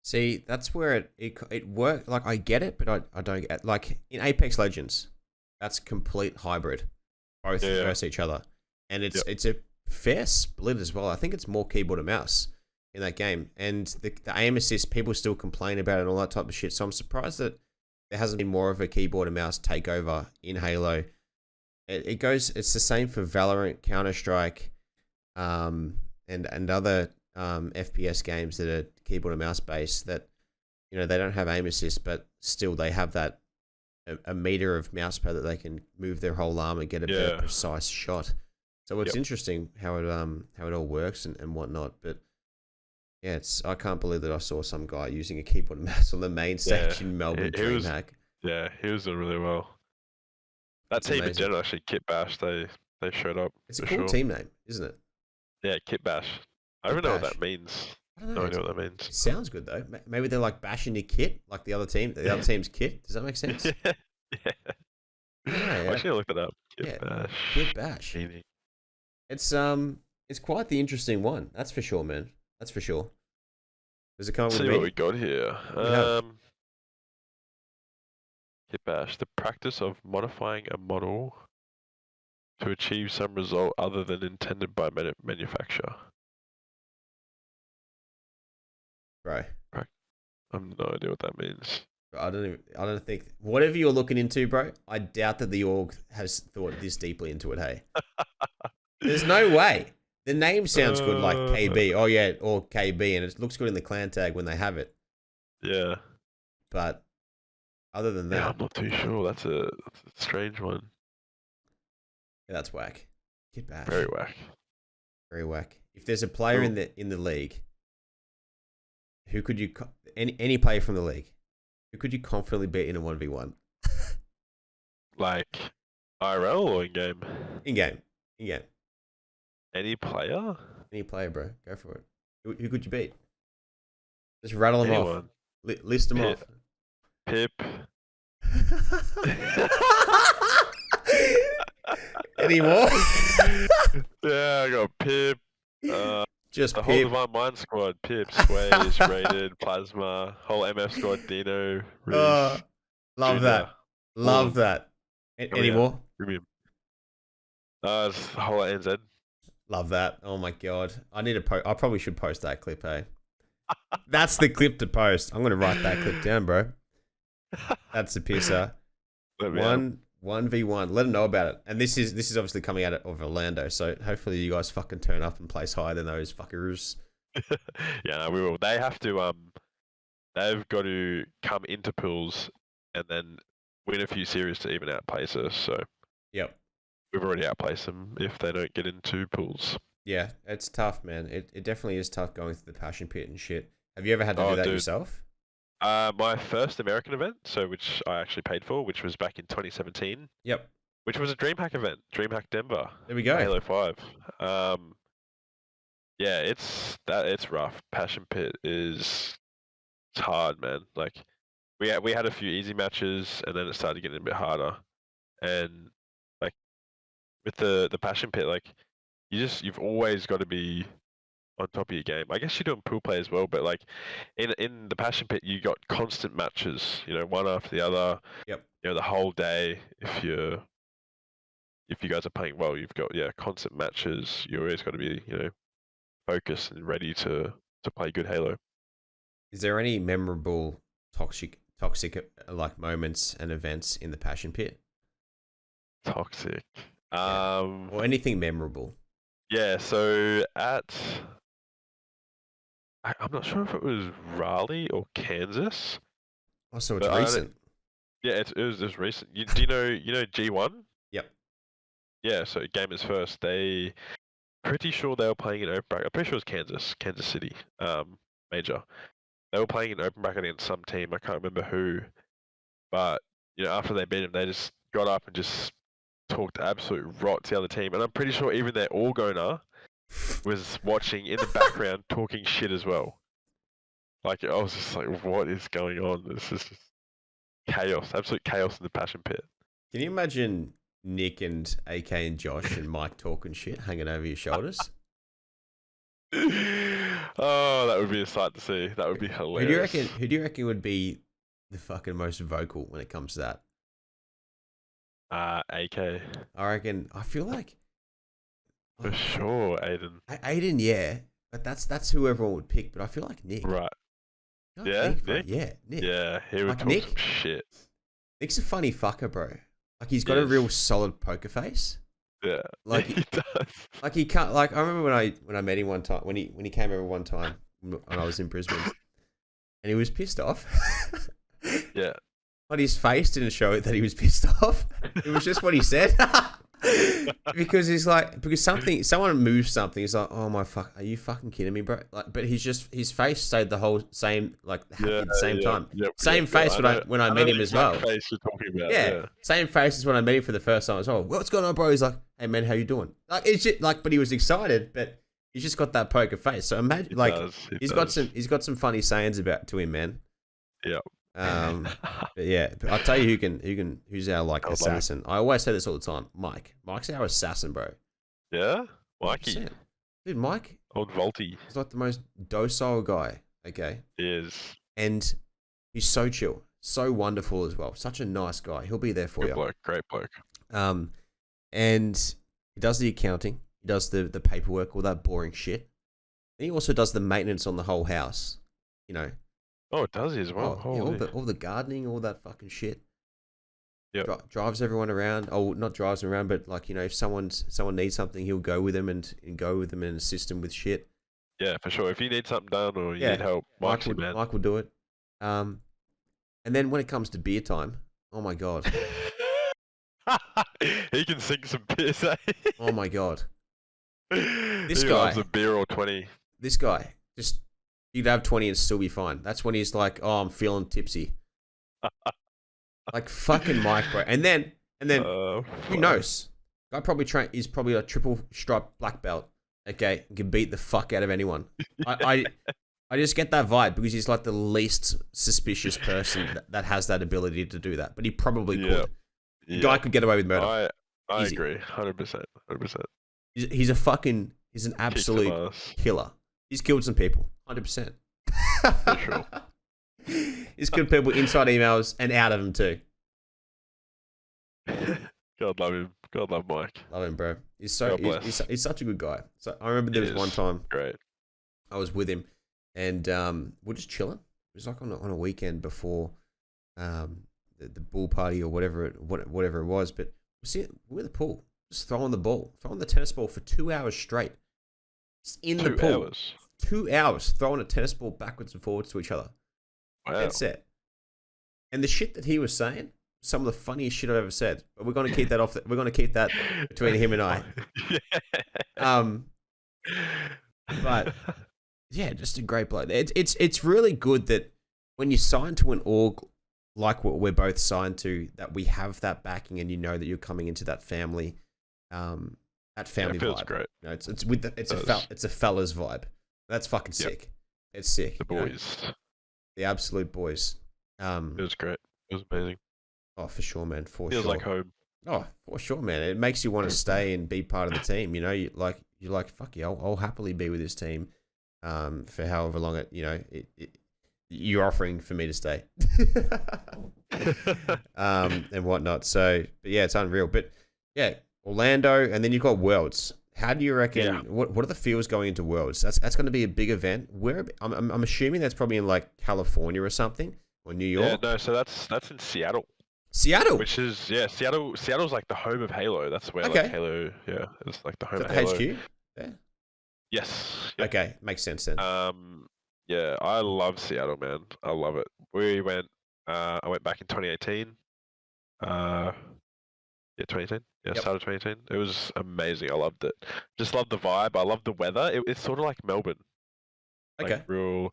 See, that's where it worked. Like, I get it, but I don't get, like, in Apex Legends, that's complete hybrid, both versus each other, and it's a fair split as well. I think it's more keyboard and mouse in that game, and the aim assist, people still complain about it and all that type of shit. So I'm surprised that there hasn't been more of a keyboard and mouse takeover in Halo. It's the same for Valorant, Counter-Strike, and other FPS games that are keyboard and mouse based, that they don't have aim assist, but still they have that a meter of mouse pad that they can move their whole arm and get a very precise shot. So it's interesting how it all works and whatnot. But yeah, I can't believe that I saw some guy using a keyboard and mouse on the main stage in Melbourne DreamHack. Yeah, he was doing really well. That team in general, actually, Kit Bash, they showed up. It's a cool team name, isn't it? Yeah, Kit Bash. I don't even know what that means. I don't know. No idea what that means. It sounds good though. Maybe they're like bashing your kit, like the other team. The other team's kit. Does that make sense? Yeah. I'm actually look it up. Kit Bash. It's quite the interesting one. That's for sure, man. That's for sure. Does it come up with me? See what we got here. Kit Bash, the practice of modifying a model to achieve some result other than intended by manufacturer. Right. I have no idea what that means. I don't think, whatever you're looking into, bro, I doubt that the org has thought this deeply into it, hey? There's no way. The name sounds good, like KB. Oh yeah, or KB, and it looks good in the clan tag when they have it. Yeah. But other than that, I'm not too sure. That's a strange one. Yeah, that's whack. Kit Bash. Very whack. Very whack. If there's a player in the league, who could you any player from the league, who could you confidently beat in a 1v1? Like IRL or in game? In game. Any player? Any player, bro. Go for it. Who could you beat? Just rattle them off. List them off. Pip. Any more? Yeah, I got Pip. Just the Pip. whole Divine Mind squad. Pip, Sways, Rated, Plasma, whole MF squad, Dino, Riz. Love that. Love that. Any more? It's the whole NZ. Love that. Oh my god. I probably should post that clip, hey. That's the clip to post. I'm gonna write that clip down, bro. That's a pisser. 1v1. Let them know about it. And this is obviously coming out of Orlando, so hopefully you guys fucking turn up and place higher than those fuckers. Yeah, no, we will. They have to they've got to come into pools and then win a few series to even outplace us. So Yep. we've already outplaced them if they don't get into pools. Yeah, it's tough, man. It definitely is tough going through the passion pit and shit. Have you ever had to do that yourself? My first American event, so which I actually paid for, which was back in 2017. Yep. Which was a DreamHack event, DreamHack Denver. There we go. Halo 5. Yeah, it's rough. Passion Pit it's hard, man. Like we had a few easy matches, and then it started getting a bit harder. And like with the Passion Pit, like you've always got to be on top of your game. I guess you're doing pool play as well, but like in the Passion Pit, you got constant matches. You know, one after the other. Yep. You know, the whole day. If you guys are playing well, you've got constant matches. You always got to be focused and ready to play good Halo. Is there any memorable toxic like moments and events in the Passion Pit? Toxic. Or anything memorable? Yeah. So I'm not sure if it was Raleigh or Kansas. Oh, so it's recent. Yeah, it was recent. Do you know G1? Yep. Yeah. So Gamers First, pretty sure they were playing in open bracket. I'm pretty sure it was Kansas City, major. They were playing in open bracket against some team. I can't remember who, but after they beat them, they just got up and just talked absolute rot to the other team. And I'm pretty sure even their All-Goner was watching in the background talking shit as well. Like I was just like, what is going on? This is just chaos, absolute chaos in the Passion Pit. Can you imagine Nick and AK and Josh and Mike talking shit hanging over your shoulders? Oh, that would be a sight to see. That would be hilarious. Who do you reckon would be the fucking most vocal when it comes to that? AK. I feel like for sure, Aiden. Aiden, yeah, but that's who everyone would pick. But I feel like Nick. Right. Yeah, Nick. Yeah, Nick. Yeah, he would talk some shit. Nick's a funny fucker, bro. Like he's got a real solid poker face. Yeah, like he does. Like he can't. Like I remember when I met him one time when he came over one time when I was in Brisbane, and he was pissed off. Yeah, but his face didn't show it that he was pissed off. It was just what he said. Because someone moves something. He's like, oh my fuck, are you fucking kidding me, bro? Like, but his face stayed the whole same, like happy at the same time. Same face when I met him as well. Face you're talking about. Yeah, same face as when I met him for the first time as well. What's going on, bro? He's like, hey man, how you doing? Like it's just, like, but he was excited, but he's just got that poker face. So imagine, he's got some funny sayings to him, man. Yeah. But yeah, I'll tell you who's our assassin. I always say this all the time. Mike's our assassin, bro. Yeah, Mikey. 100%. Dude, Mike. Old Volty. He's like the most docile guy. Okay. He is. And he's so chill, so wonderful as well. Such a nice guy. He'll be there for you. Great bloke. And he does the accounting. He does the paperwork, all that boring shit. And he also does the maintenance on the whole house. Oh, it does he as well? Yeah, all the gardening, all that fucking shit. Yeah. Drives everyone around. Oh, not drives them around, but if someone needs something, he'll go with them and assist them with shit. Yeah, for sure. If you need something done or you need help, Mike will do it. And then when it comes to beer time, oh my god, he can sing some piss. Eh? Oh my god, This guy loves a beer or 20. This guy just. You'd have 20 and still be fine. That's when he's like, oh, I'm feeling tipsy. Like fucking Mike, bro. And then who knows? Guy probably is probably a triple stripe black belt. Okay, and can beat the fuck out of anyone. I just get that vibe because he's like the least suspicious person that has that ability to do that. But he probably could. The guy could get away with murder. I agree, 100%. He's an absolute killer. He's killed some people, 100%. For sure. He's killed people inside emails and out of them too. God love him. God love Mike. Love him, bro. He's such a good guy. So I remember there was one time great. I was with him and we're just chilling. It was like on a weekend before the the bull party or whatever it was. But we're in the pool, just throwing the tennis ball for 2 hours straight. Just in the pool. 2 hours. 2 hours throwing a tennis ball backwards and forwards to each other. Wow. That's it. And the shit that he was saying, some of the funniest shit I've ever said. But we're going to keep that we're going to keep that between him and I. But yeah, just a great bloke. It's really good that when you sign to an org like what we're both signed to, that we have that backing, and you know that you're coming into that family, It feels vibe. great. You know, it's a fella's vibe. That's fucking sick. It's sick. The boys. The absolute boys. It was great. It was amazing. Oh, for sure, man. Feels like home. Oh, for sure, man. It makes you want to stay and be part of the team. You know, you're like, fuck yeah, I'll happily be with this team, for however long you're offering for me to stay, and whatnot. So, but yeah, it's unreal. But yeah, Orlando, and then you've got Worlds. How do you reckon? Yeah. What are the feels going into Worlds? That's going to be a big event. Where I'm assuming that's probably in like California or something, or New York. Yeah, no, so that's in Seattle. Seattle, Which is Seattle's like the home of Halo. That's where Okay. like Halo, it's like the home is of that the Halo. HQ? Yeah. Yes. Yeah. Okay, makes sense then. Yeah, I love Seattle, man. I love it. We went. I went back in 2018. 2018. Yeah, Yep. started 2018. It was amazing. I loved it. Just loved the vibe. I loved the weather. It's sort of like Melbourne. Okay. Like real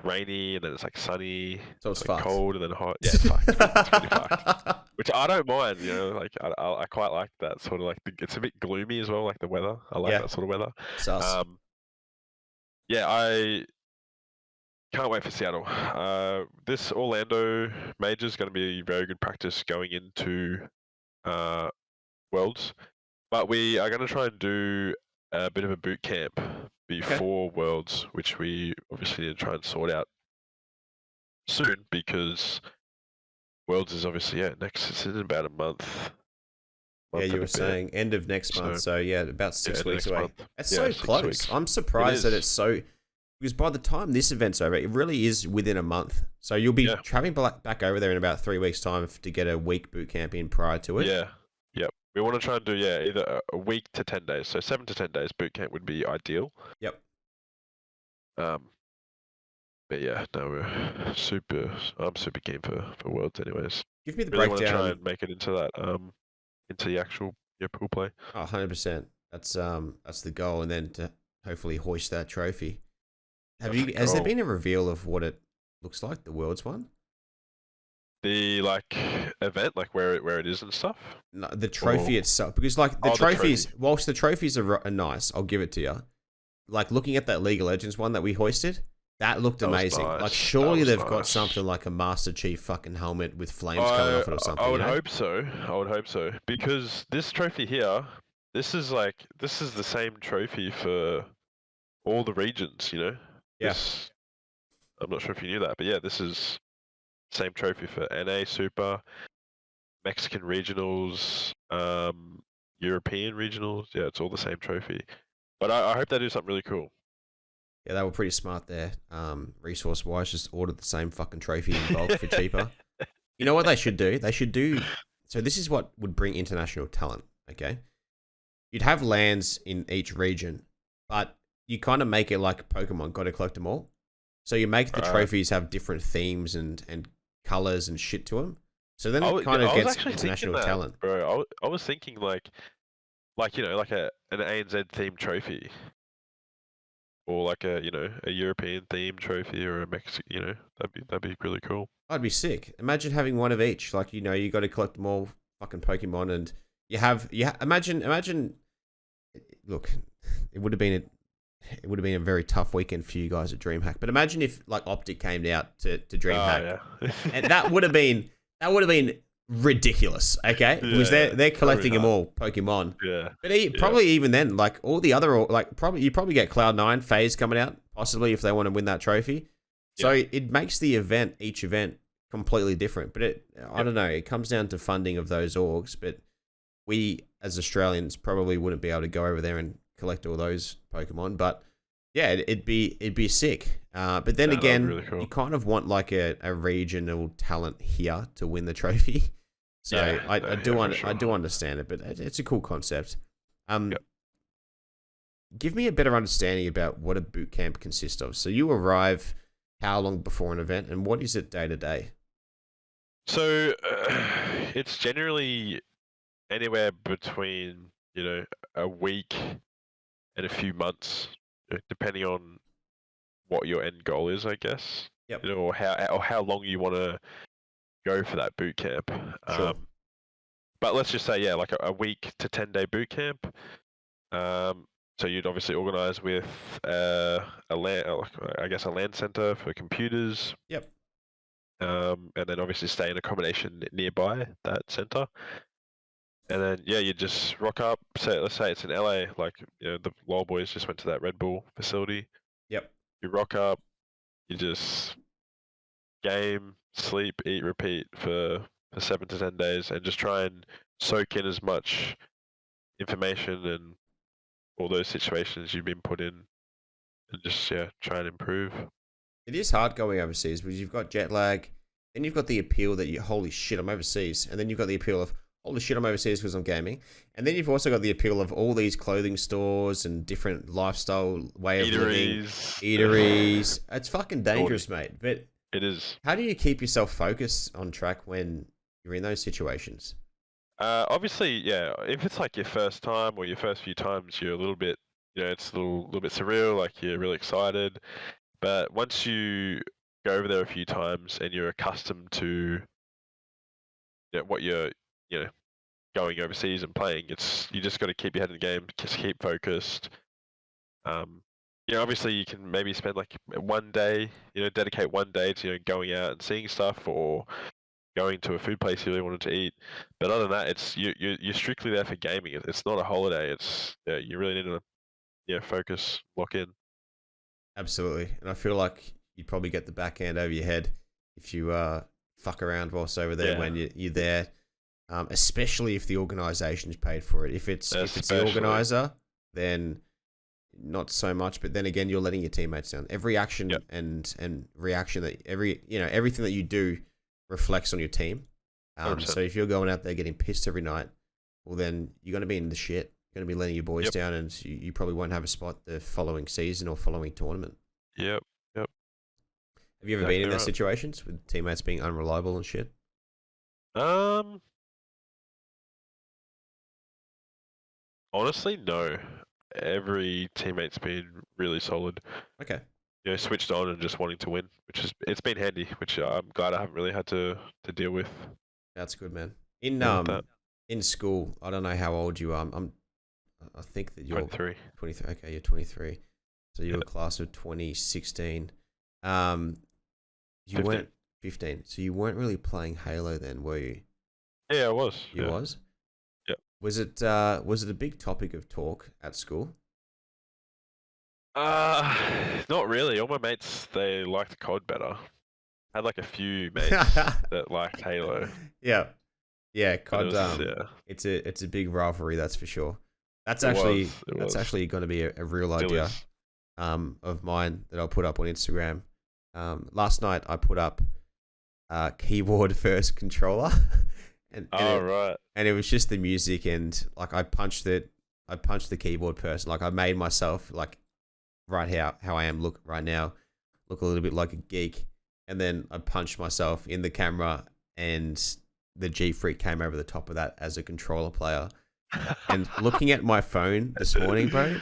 rainy, and then it's like sunny. So it's like fucked. cold, and then hot. Yeah, it's fucked. It's really fucked. Which I don't mind. You know, like I quite like that sort of like. It's a bit gloomy as well, like the weather. I like that sort of weather. Sus. Yeah, I can't wait for Seattle. This Orlando major is going to be very good practice going into Worlds, but we are going to try and do a bit of a boot camp before Worlds, which we obviously need to try and sort out soon, because Worlds is obviously it's in about a month. Yeah, you were saying end of next month, so yeah, about 6 weeks away. Month. It's so 6 close. weeks. I'm surprised that it's so, because by the time this event's over, it really is within a month. So you'll be traveling back over there in about 3 weeks' time to get a week boot camp in prior to it. Yeah, yep. We want to try and do either a week to 10 days. So 7 to 10 days boot camp would be ideal. Yep. But yeah, no, I'm super keen for Worlds anyways. Give me the really breakdown. Want to try and make it into that, into the actual pool play. Oh, 100%. That's the goal, and then to hopefully hoist that trophy. Has there been a reveal of what it looks like, the Worlds one? The event, like where it is and stuff. No, the trophy itself, because like the trophies, whilst the trophies are nice, I'll give it to you. Like looking at that League of Legends one that we hoisted, that looked amazing. Nice. Like surely they've got something like a Master Chief fucking helmet with flames coming off it or something. I would hope so. Because this trophy here, this is the same trophy for all the regions, you know? Yeah. I'm not sure if you knew that, but yeah, this is same trophy for NA Super, Mexican regionals, European regionals. Yeah, it's all the same trophy. But I hope they do something really cool. Yeah, they were pretty smart there. Resource-wise, just ordered the same fucking trophy in bulk for cheaper. You know what they should do? So this is what would bring international talent, okay? You'd have lands in each region, but you kind of make it like Pokemon, got to collect them all. So you make the trophies have different themes and colors and shit to them. So then it kind of gets international talent. Bro, I was thinking like you know, like an ANZ themed trophy, or like a European themed trophy, or a Mexican. You know, that'd be really cool. I'd be sick. Imagine having one of each. Like, you know, you got to collect them all, fucking Pokemon, and imagine. Look, it would have been a very tough weekend for you guys at DreamHack. But imagine if like Optic came out to DreamHack, and that would have been ridiculous. Okay, because they're collecting them all, Pokemon. Yeah, but probably even then, like all the other, like you probably get Cloud9 FaZe coming out possibly if they want to win that trophy. So it makes each event completely different. But I don't know. It comes down to funding of those orgs. But we as Australians probably wouldn't be able to go over there and collect all those Pokemon. But Yeah, it'd be sick. But then Yeah, that'd be again, really cool. you kind of want like a regional talent here to win the trophy. So Yeah, I no, do yeah, for I do sure. understand it, but it's a cool concept. Um, Yep. Give me a better understanding about what a boot camp consists of. So you arrive how long before an event, and what is it day to day? So it's generally anywhere between a week and a few months, depending on what your end goal is, I guess. Yep. Or how long you want to go for that boot camp. Sure. But let's just say, yeah, like a week to 10-day boot camp. So you'd obviously organize with a land, I guess, a land center for computers. Yep. And then obviously stay in accommodation nearby that center. And then yeah, you just rock up. Let's say it's in LA, like the LOL boys just went to that Red Bull facility. Yep. You rock up, you just game, sleep, eat, repeat for 7 to 10 days, and just try and soak in as much information and all those situations you've been put in, and just try and improve. It is hard going overseas because you've got jet lag, then you've got the appeal that holy shit, I'm overseas, and then you've got the appeal of holy shit, I'm overseas because I'm gaming, and then you've also got the appeal of all these clothing stores and different lifestyle way of living, eateries. It's fucking dangerous, mate. But it is. How do you keep yourself focused on track when you're in those situations? Obviously, yeah. If it's like your first time or your first few times, you're a little bit, it's a little bit surreal. Like you're really excited. But once you go over there a few times and you're accustomed to what you're, going overseas and playing, you just got to keep your head in the game, just keep focused. Obviously you can maybe spend like one day, dedicate one day to going out and seeing stuff or going to a food place you really wanted to eat. But other than that, it's you're strictly there for gaming. It's not a holiday. It's you really need to focus, lock in. Absolutely. And I feel like you'd probably get the backhand over your head if you fuck around whilst over there when you're there, especially if the organisation's paid for it. If it's the organiser, then not so much. But then again, you're letting your teammates down. Every action and reaction that everything that you do reflects on your team. So if you're going out there getting pissed every night, well then you're going to be in the shit. Going to be letting your boys down, and you probably won't have a spot the following season or following tournament. Yep. Have you ever been in those situations with teammates being unreliable and shit? Honestly, no. Every teammate's been really solid. Okay. Switched on and just wanting to win, it's been handy, which I'm glad I haven't really had to deal with. That's good, man. In school, I don't know how old you are. I think that you're 23. 23. Okay, you're 23. So you're a class of 2016. You 15. weren't 15. So you weren't really playing Halo then, were you? Yeah, I was. You was? Yeah. Was it a big topic of talk at school? Not really. All my mates, they liked COD better. I had like a few mates that liked Halo. Yeah, COD. It's a big rivalry, that's for sure. That's actually going to be a real idea of mine that I'll put up on Instagram. Last night I put up keyboard first controller, and it was just the music, and like I punched the keyboard person. Like I made myself like how I am look right now, look a little bit like a geek, and then I punched myself in the camera, and the GFreak came over the top of that as a controller player. And looking at my phone this morning, bro,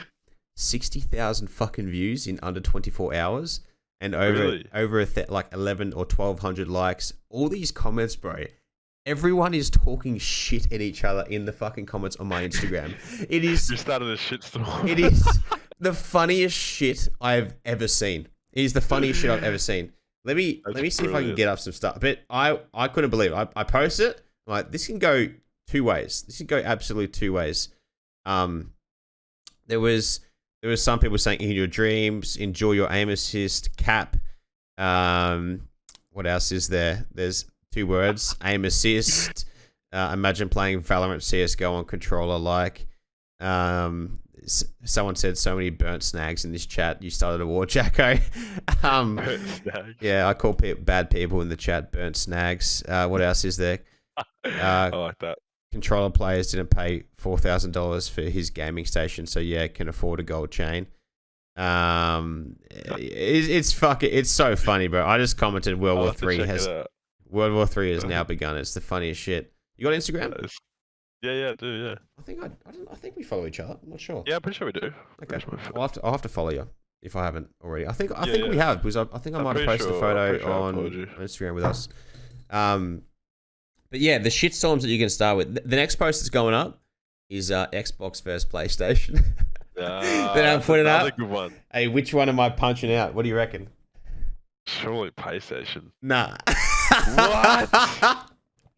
60,000 fucking views in under 24 hours, and over 11 or 1,200 likes. All these comments, bro. Everyone is talking shit at each other in the fucking comments on my Instagram. It is. You started a shitstorm. It is the funniest shit I've ever seen. It is the funniest shit I've ever seen. Let me see if I can get up some stuff. But I couldn't believe it. I post it. I'm like, this can go two ways. This can go absolutely two ways. There was some people saying in your dreams, enjoy your aim assist, cap. What else is there? There's two words, aim assist. Imagine playing Valorant CSGO on controller like. someone said so many burnt snags in this chat. You started a war, Jacko. Burnt snags. Yeah, I call bad people in the chat burnt snags. What else is there? I like that. Controller players didn't pay $4,000 for his gaming station, so yeah, can afford a gold chain. It's so funny, bro. I just commented World War III has now begun. It's the funniest shit. You got Instagram? Yeah, I do. Yeah. I think we follow each other. I'm not sure. Yeah, I'm pretty sure we do. Okay. I'll have to follow you if I haven't already. I think we have, because I think I might have posted a photo on Instagram with us. But yeah, the shitstorms that you can start with. The next post that's going up is Xbox versus PlayStation. Then I'm putting up. Another good one. Hey, which one am I punching out? What do you reckon? Surely PlayStation. Nah. What?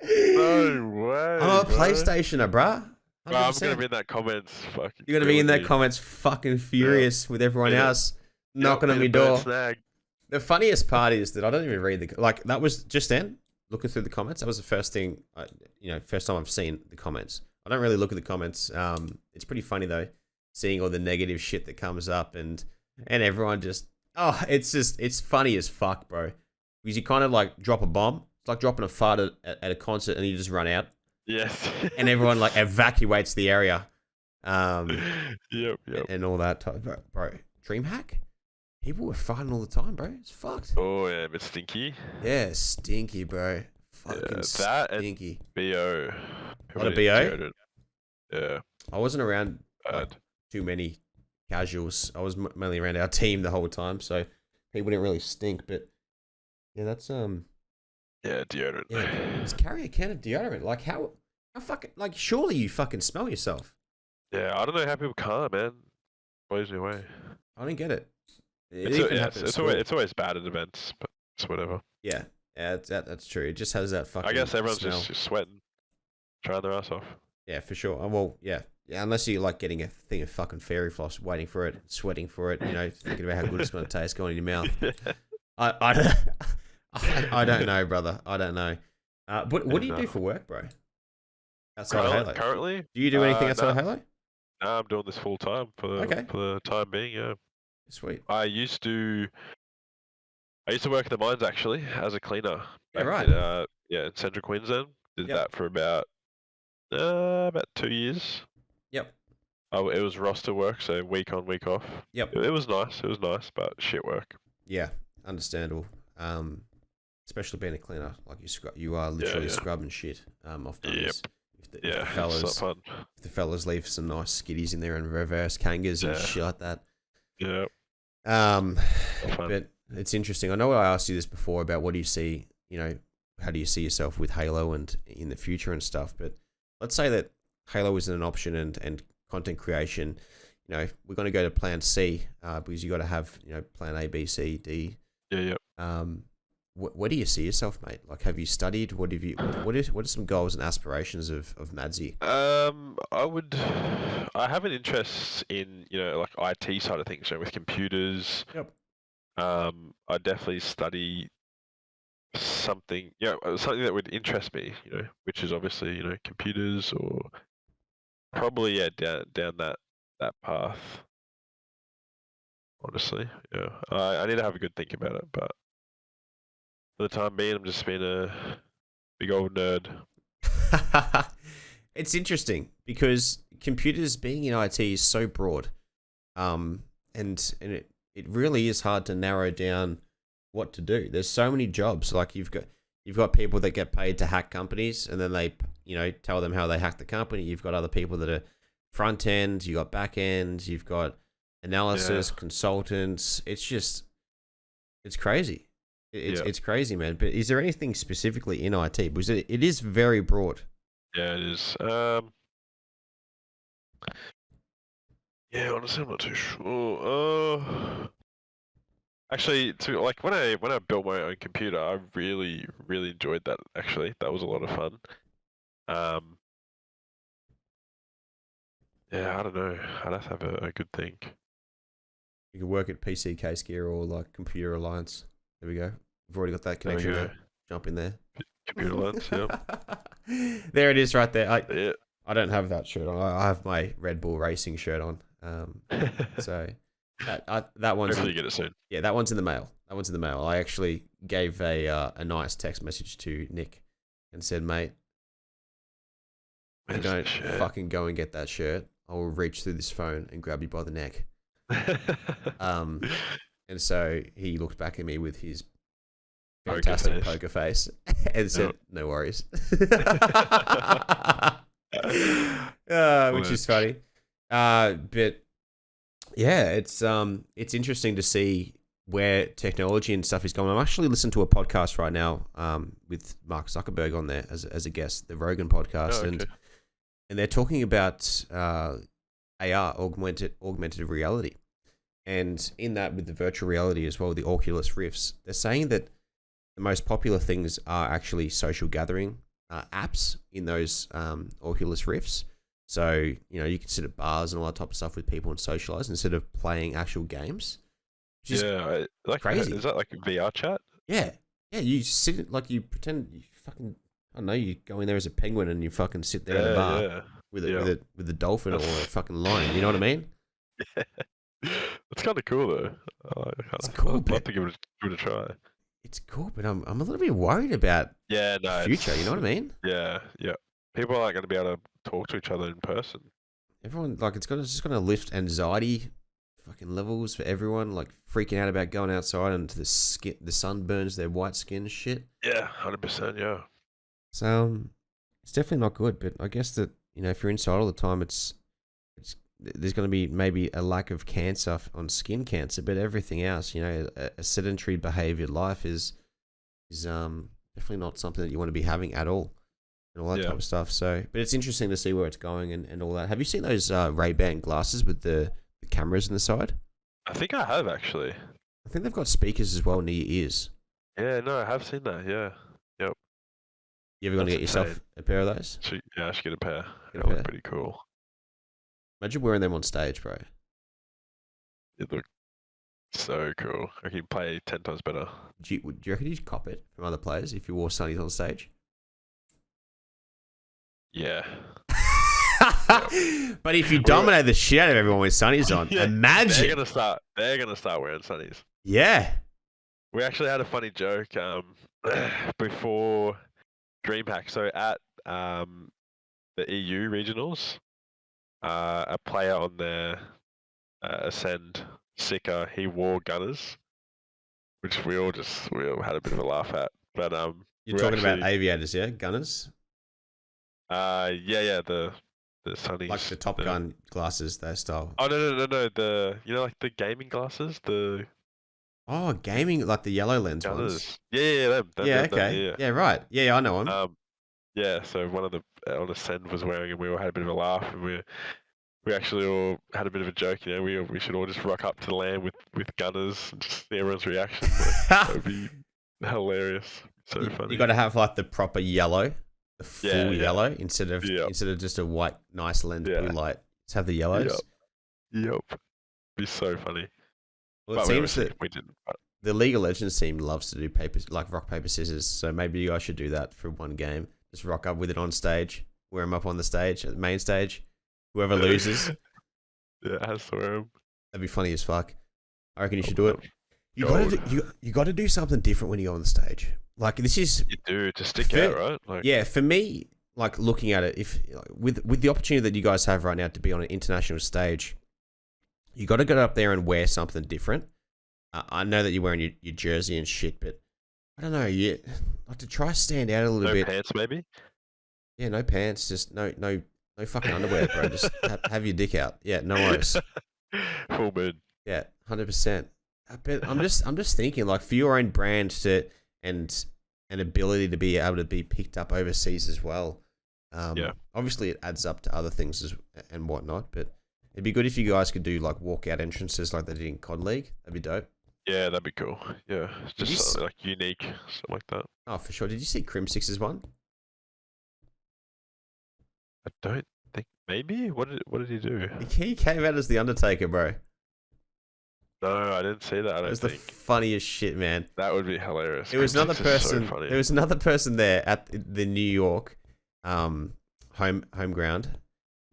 No way. I'm a PlayStationer, bruh. Bro, I'm gonna be in that comments. Fucking. You're gonna be in that comments, fucking furious with everyone else knocking on your door. Snag. The funniest part is that I don't even read that was just then looking through the comments. That was the first thing, first time I've seen the comments. I don't really look at the comments. It's pretty funny though, seeing all the negative shit that comes up and everyone just it's funny as fuck, bro. Because you kind of like drop a bomb. It's like dropping a fart at a concert and you just run out. Yes. And everyone like evacuates the area. Yep. And all that type, bro. DreamHack? People were fighting all the time, bro. It's fucked. Oh yeah, a bit stinky. Yeah, stinky, bro. Fucking that stinky. And BO. What a BO? Yeah. I wasn't around too many casuals. I was mainly around our team the whole time, so people didn't really stink. But yeah, that's Yeah, deodorant. Yeah, just carry a can of deodorant. Like how fucking like surely you fucking smell yourself. Yeah, I don't know how people can't, man. Blows me away. I don't get it. It's always bad at events, but it's whatever. Yeah, that's true. It just has that fucking. I guess everyone's smell. just sweating, trying their ass off. Yeah, for sure. Well, yeah, unless you like getting a thing of fucking fairy floss, waiting for it, sweating for it, thinking about how good it's going to taste, going in your mouth. I don't know, brother. I don't know. But what do you do for work, bro? Outside of Halo? Currently? Do you do anything outside of Halo? No, I'm doing this full time for the time being, yeah. Sweet. I used to work in the mines actually as a cleaner. Yeah, right. In Central Queensland. Did that for about 2 years. Yep. It was roster work, so week on, week off. Yep. It was nice, but shit work. Yeah, understandable. Especially being a cleaner, like you are literally scrubbing shit off dunners. If the fellas leave some nice skiddies in there and reverse kangas and shit like that. Yeah. But it's interesting. I know I asked you this before about what do you see, how do you see yourself with Halo and in the future and stuff. But let's say that Halo isn't an option and content creation, we're going to go to plan C because you got to have, plan A, B, C, D. Yeah. Where do you see yourself, mate? Like, have you studied? What are some goals and aspirations of MADSY? I have an interest in, like IT side of things, with computers. Yep. I definitely study something that would interest me, which is obviously, computers or probably, down that path. Honestly, yeah. I need to have a good think about it, but for the time being, I'm just being a big old nerd. It's interesting because computers being in IT is so broad, and it really is hard to narrow down what to do. There's so many jobs. Like you've got people that get paid to hack companies, and then they tell them how they hack the company. You've got other people that are front end. You got back end. You've got analysis consultants. It's crazy. It's crazy, man. But is there anything specifically in IT? Because it is very broad. Yeah, it is. Honestly, I'm not too sure. Actually, when I built my own computer, I really, really enjoyed that. Actually, that was a lot of fun. I don't know. I'd have to have a good think. You could work at PC Case Gear or like Computer Alliance. There we go. We've already got that connection there. Jump in there. Computer Alliance, There it is right there. I don't have that shirt on. I have my Red Bull Racing shirt on. So that one's Hopefully you get it soon. yeah, that one's in the mail. That one's in the mail. I actually gave a nice text message to Nick and said, mate, if you don't fucking go and get that shirt, I will reach through this phone and grab you by the neck. And so he looked back at me with his fantastic poker face and said, no worries. Which is funny. But yeah, it's interesting to see where technology and stuff is going. I'm actually listening to a podcast right now with Mark Zuckerberg on there as a guest, the Rogan podcast, and they're talking about AR, augmented reality. And in that, with the virtual reality as well, the Oculus Rifts, they're saying that the most popular things are actually social gathering apps in those Oculus Rifts. So, you can sit at bars and all that type of stuff with people and socialize instead of playing actual games. Yeah, crazy. Is that like VR chat? Yeah. Yeah, you sit, like you pretend you fucking, I don't know, you go in there as a penguin and you fucking sit there at a bar with a dolphin or a fucking lion. You know what I mean? Yeah. That's kind of cool though. It's cool. I'd love to give it a try. It's cool, but I'm a little bit worried about the future. You know what I mean? Yeah, yeah. People aren't going to be able to talk to each other in person. Everyone, like, it's just going to lift anxiety fucking levels for everyone, like freaking out about going outside and the sun burns their white skin shit. Yeah, 100%. Yeah. So it's definitely not good. But I guess that if you're inside all the time, there's going to be maybe a lack of cancer on skin cancer, but everything else, a sedentary behaviored life is definitely not something that you want to be having at all, and all that type of stuff. So, but it's interesting to see where it's going and all that. Have you seen those Ray-Ban glasses with the cameras on the side? I think I have actually. I think they've got speakers as well near your ears. Yeah, no, I have seen that. Yeah, yep. You ever going to get yourself a pair of those? I should get a pair. That look pretty cool. Imagine wearing them on stage, bro. It looked so cool. I can play 10 times better. Do you reckon you'd cop it from other players if you wore sunnies on stage? Yeah. But if you dominate the shit out of everyone with sunnies on, imagine they're gonna start wearing sunnies. Yeah. We actually had a funny joke before DreamHack. So at the EU regionals, a player on their Ascend Sicker, he wore Gunners, which we all had a bit of a laugh at. But you're talking about aviators, yeah, Gunners. The sunnies, like the Top Gun glasses, that style. Oh no! The like the gaming glasses, gaming, like the yellow lens Gunners. ones. Them. Okay. Yeah, right. Yeah, I know them. So one of the on Ascend was wearing, and we all had a bit of a laugh, and we actually all had a bit of a joke. We should all just rock up to the land with Gunners and just see everyone's reaction. That would be hilarious. So funny. You got to have like the proper yellow. The full yellow instead of just a white nice lens blue light. Just have the yellows. Yep. Be so funny. Well, it seems that we didn't. The League of Legends team loves to do rock paper scissors. So maybe you guys should do that for one game. Just rock up with it on stage. Wear them up on the stage, at the main stage. Whoever loses, has to wear them. That'd be funny as fuck. I reckon you should do it. You got to do something different when you go on the stage. Like this is you do to stick out, right? For me, like looking at it, if with the opportunity that you guys have right now to be on an international stage, you got to get up there and wear something different. I know that you're wearing your jersey and shit, but I don't know. You like to try stand out a little bit. No pants, maybe. Yeah, no pants. Just no fucking underwear, bro. Just have your dick out. Yeah, no worries. Full mood. Yeah, 100%. But I'm just thinking, like, for your own brand to and ability to be able to be picked up overseas as well. Obviously, it adds up to other things and whatnot. But it'd be good if you guys could do like walkout entrances like they did in COD League. That'd be dope. Yeah, that'd be cool. Yeah, just something like unique, something like that. Oh, for sure. Did you see Crim6's one? I don't think. Maybe. What did he do? He came out as the Undertaker, bro. No, I didn't see that. It was the funniest shit, man. That would be hilarious. There was another person. There was another person there at the New York home ground,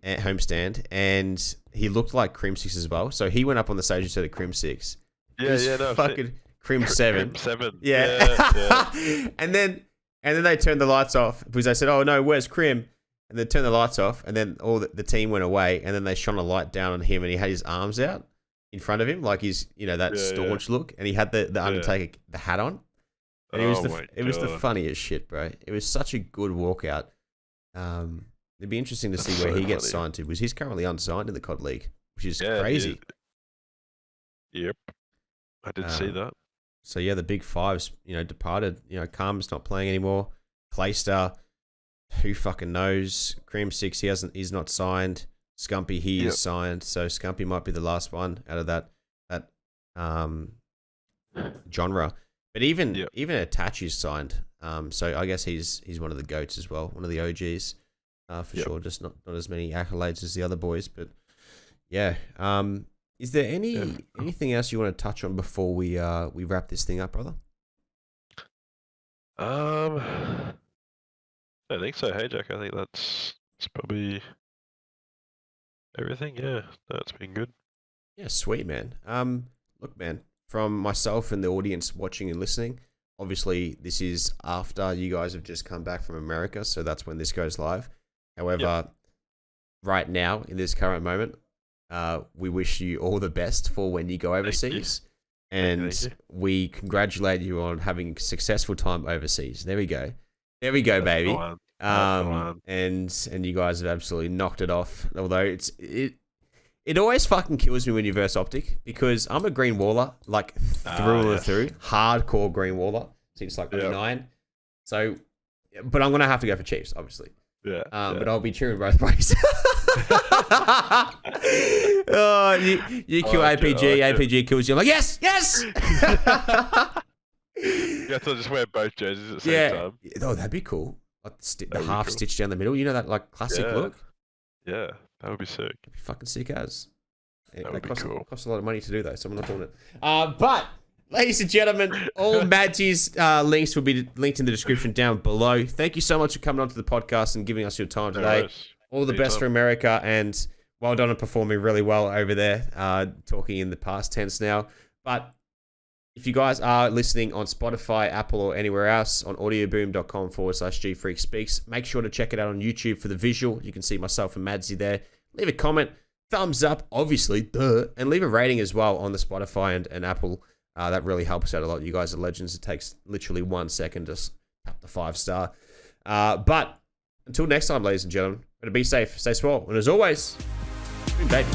homestand, and he looked like Crim 6 as well. So he went up on the stage instead of Crim 6. Yeah, no, fucking Crim 7. Crim 7. Yeah. and then they turned the lights off because they said, "Oh no, where's Crim?" And they turned the lights off, and then all the team went away, and then they shone a light down on him, and he had his arms out in front of him, like he's, that staunch look, and he had the Undertaker the hat on, and it was the funniest shit, bro. It was such a good walkout. It'd be interesting to see where he gets signed to, because he's currently unsigned in the COD League, which is crazy. Yep, I did see that. So yeah, the big fives, departed. Karma's not playing anymore. Claystar, who fucking knows? Cream 6, he's not signed. Scumpy, he is signed. So Scumpy might be the last one out of that genre. But even Itachi's signed. So I guess he's one of the GOATs as well, one of the OGs for sure. Just not as many accolades as the other boys, but yeah. Is there anything else you want to touch on before we wrap this thing up, brother? I don't think so. Hey, Jack. I think that's probably everything. Yeah, that's been good. Yeah, sweet, man. Look, man, from myself and the audience watching and listening, obviously this is after you guys have just come back from America, so that's when this goes live. However, right now, in this current moment, we wish you all the best for when you go overseas. And we congratulate you on having a successful time overseas. There we go. There we go, baby. And you guys have absolutely knocked it off. Although it always fucking kills me when you verse Optic, because I'm a green waller, like through and through, hardcore green waller since like 99. So, but I'm gonna have to go for Chiefs, obviously. But I'll be cheering both ways. You kill APG kills you. I'm like, yes. You have to just wear both jerseys at the same time. Oh, that'd be cool. Like the half stitch down the middle. You know that like classic look? Yeah, that would be sick. It'd be fucking sick as. That would be cool. Costs a lot of money to do that, so I'm not doing it. But ladies and gentlemen, all Madsy's links will be linked in the description down below. Thank you so much for coming onto the podcast and giving us your time today. All the best for America, and well done on performing really well over there, talking in the past tense now. But if you guys are listening on Spotify, Apple, or anywhere else, on audioboom.com/GFreak Speaks, make sure to check it out on YouTube for the visual. You can see myself and Madsy there. Leave a comment, thumbs up, obviously, and leave a rating as well on the Spotify and Apple. That really helps out a lot. You guys are legends. It takes literally 1 second to tap the 5-star. But until next time, ladies and gentlemen, be safe, stay swole, and as always, baby.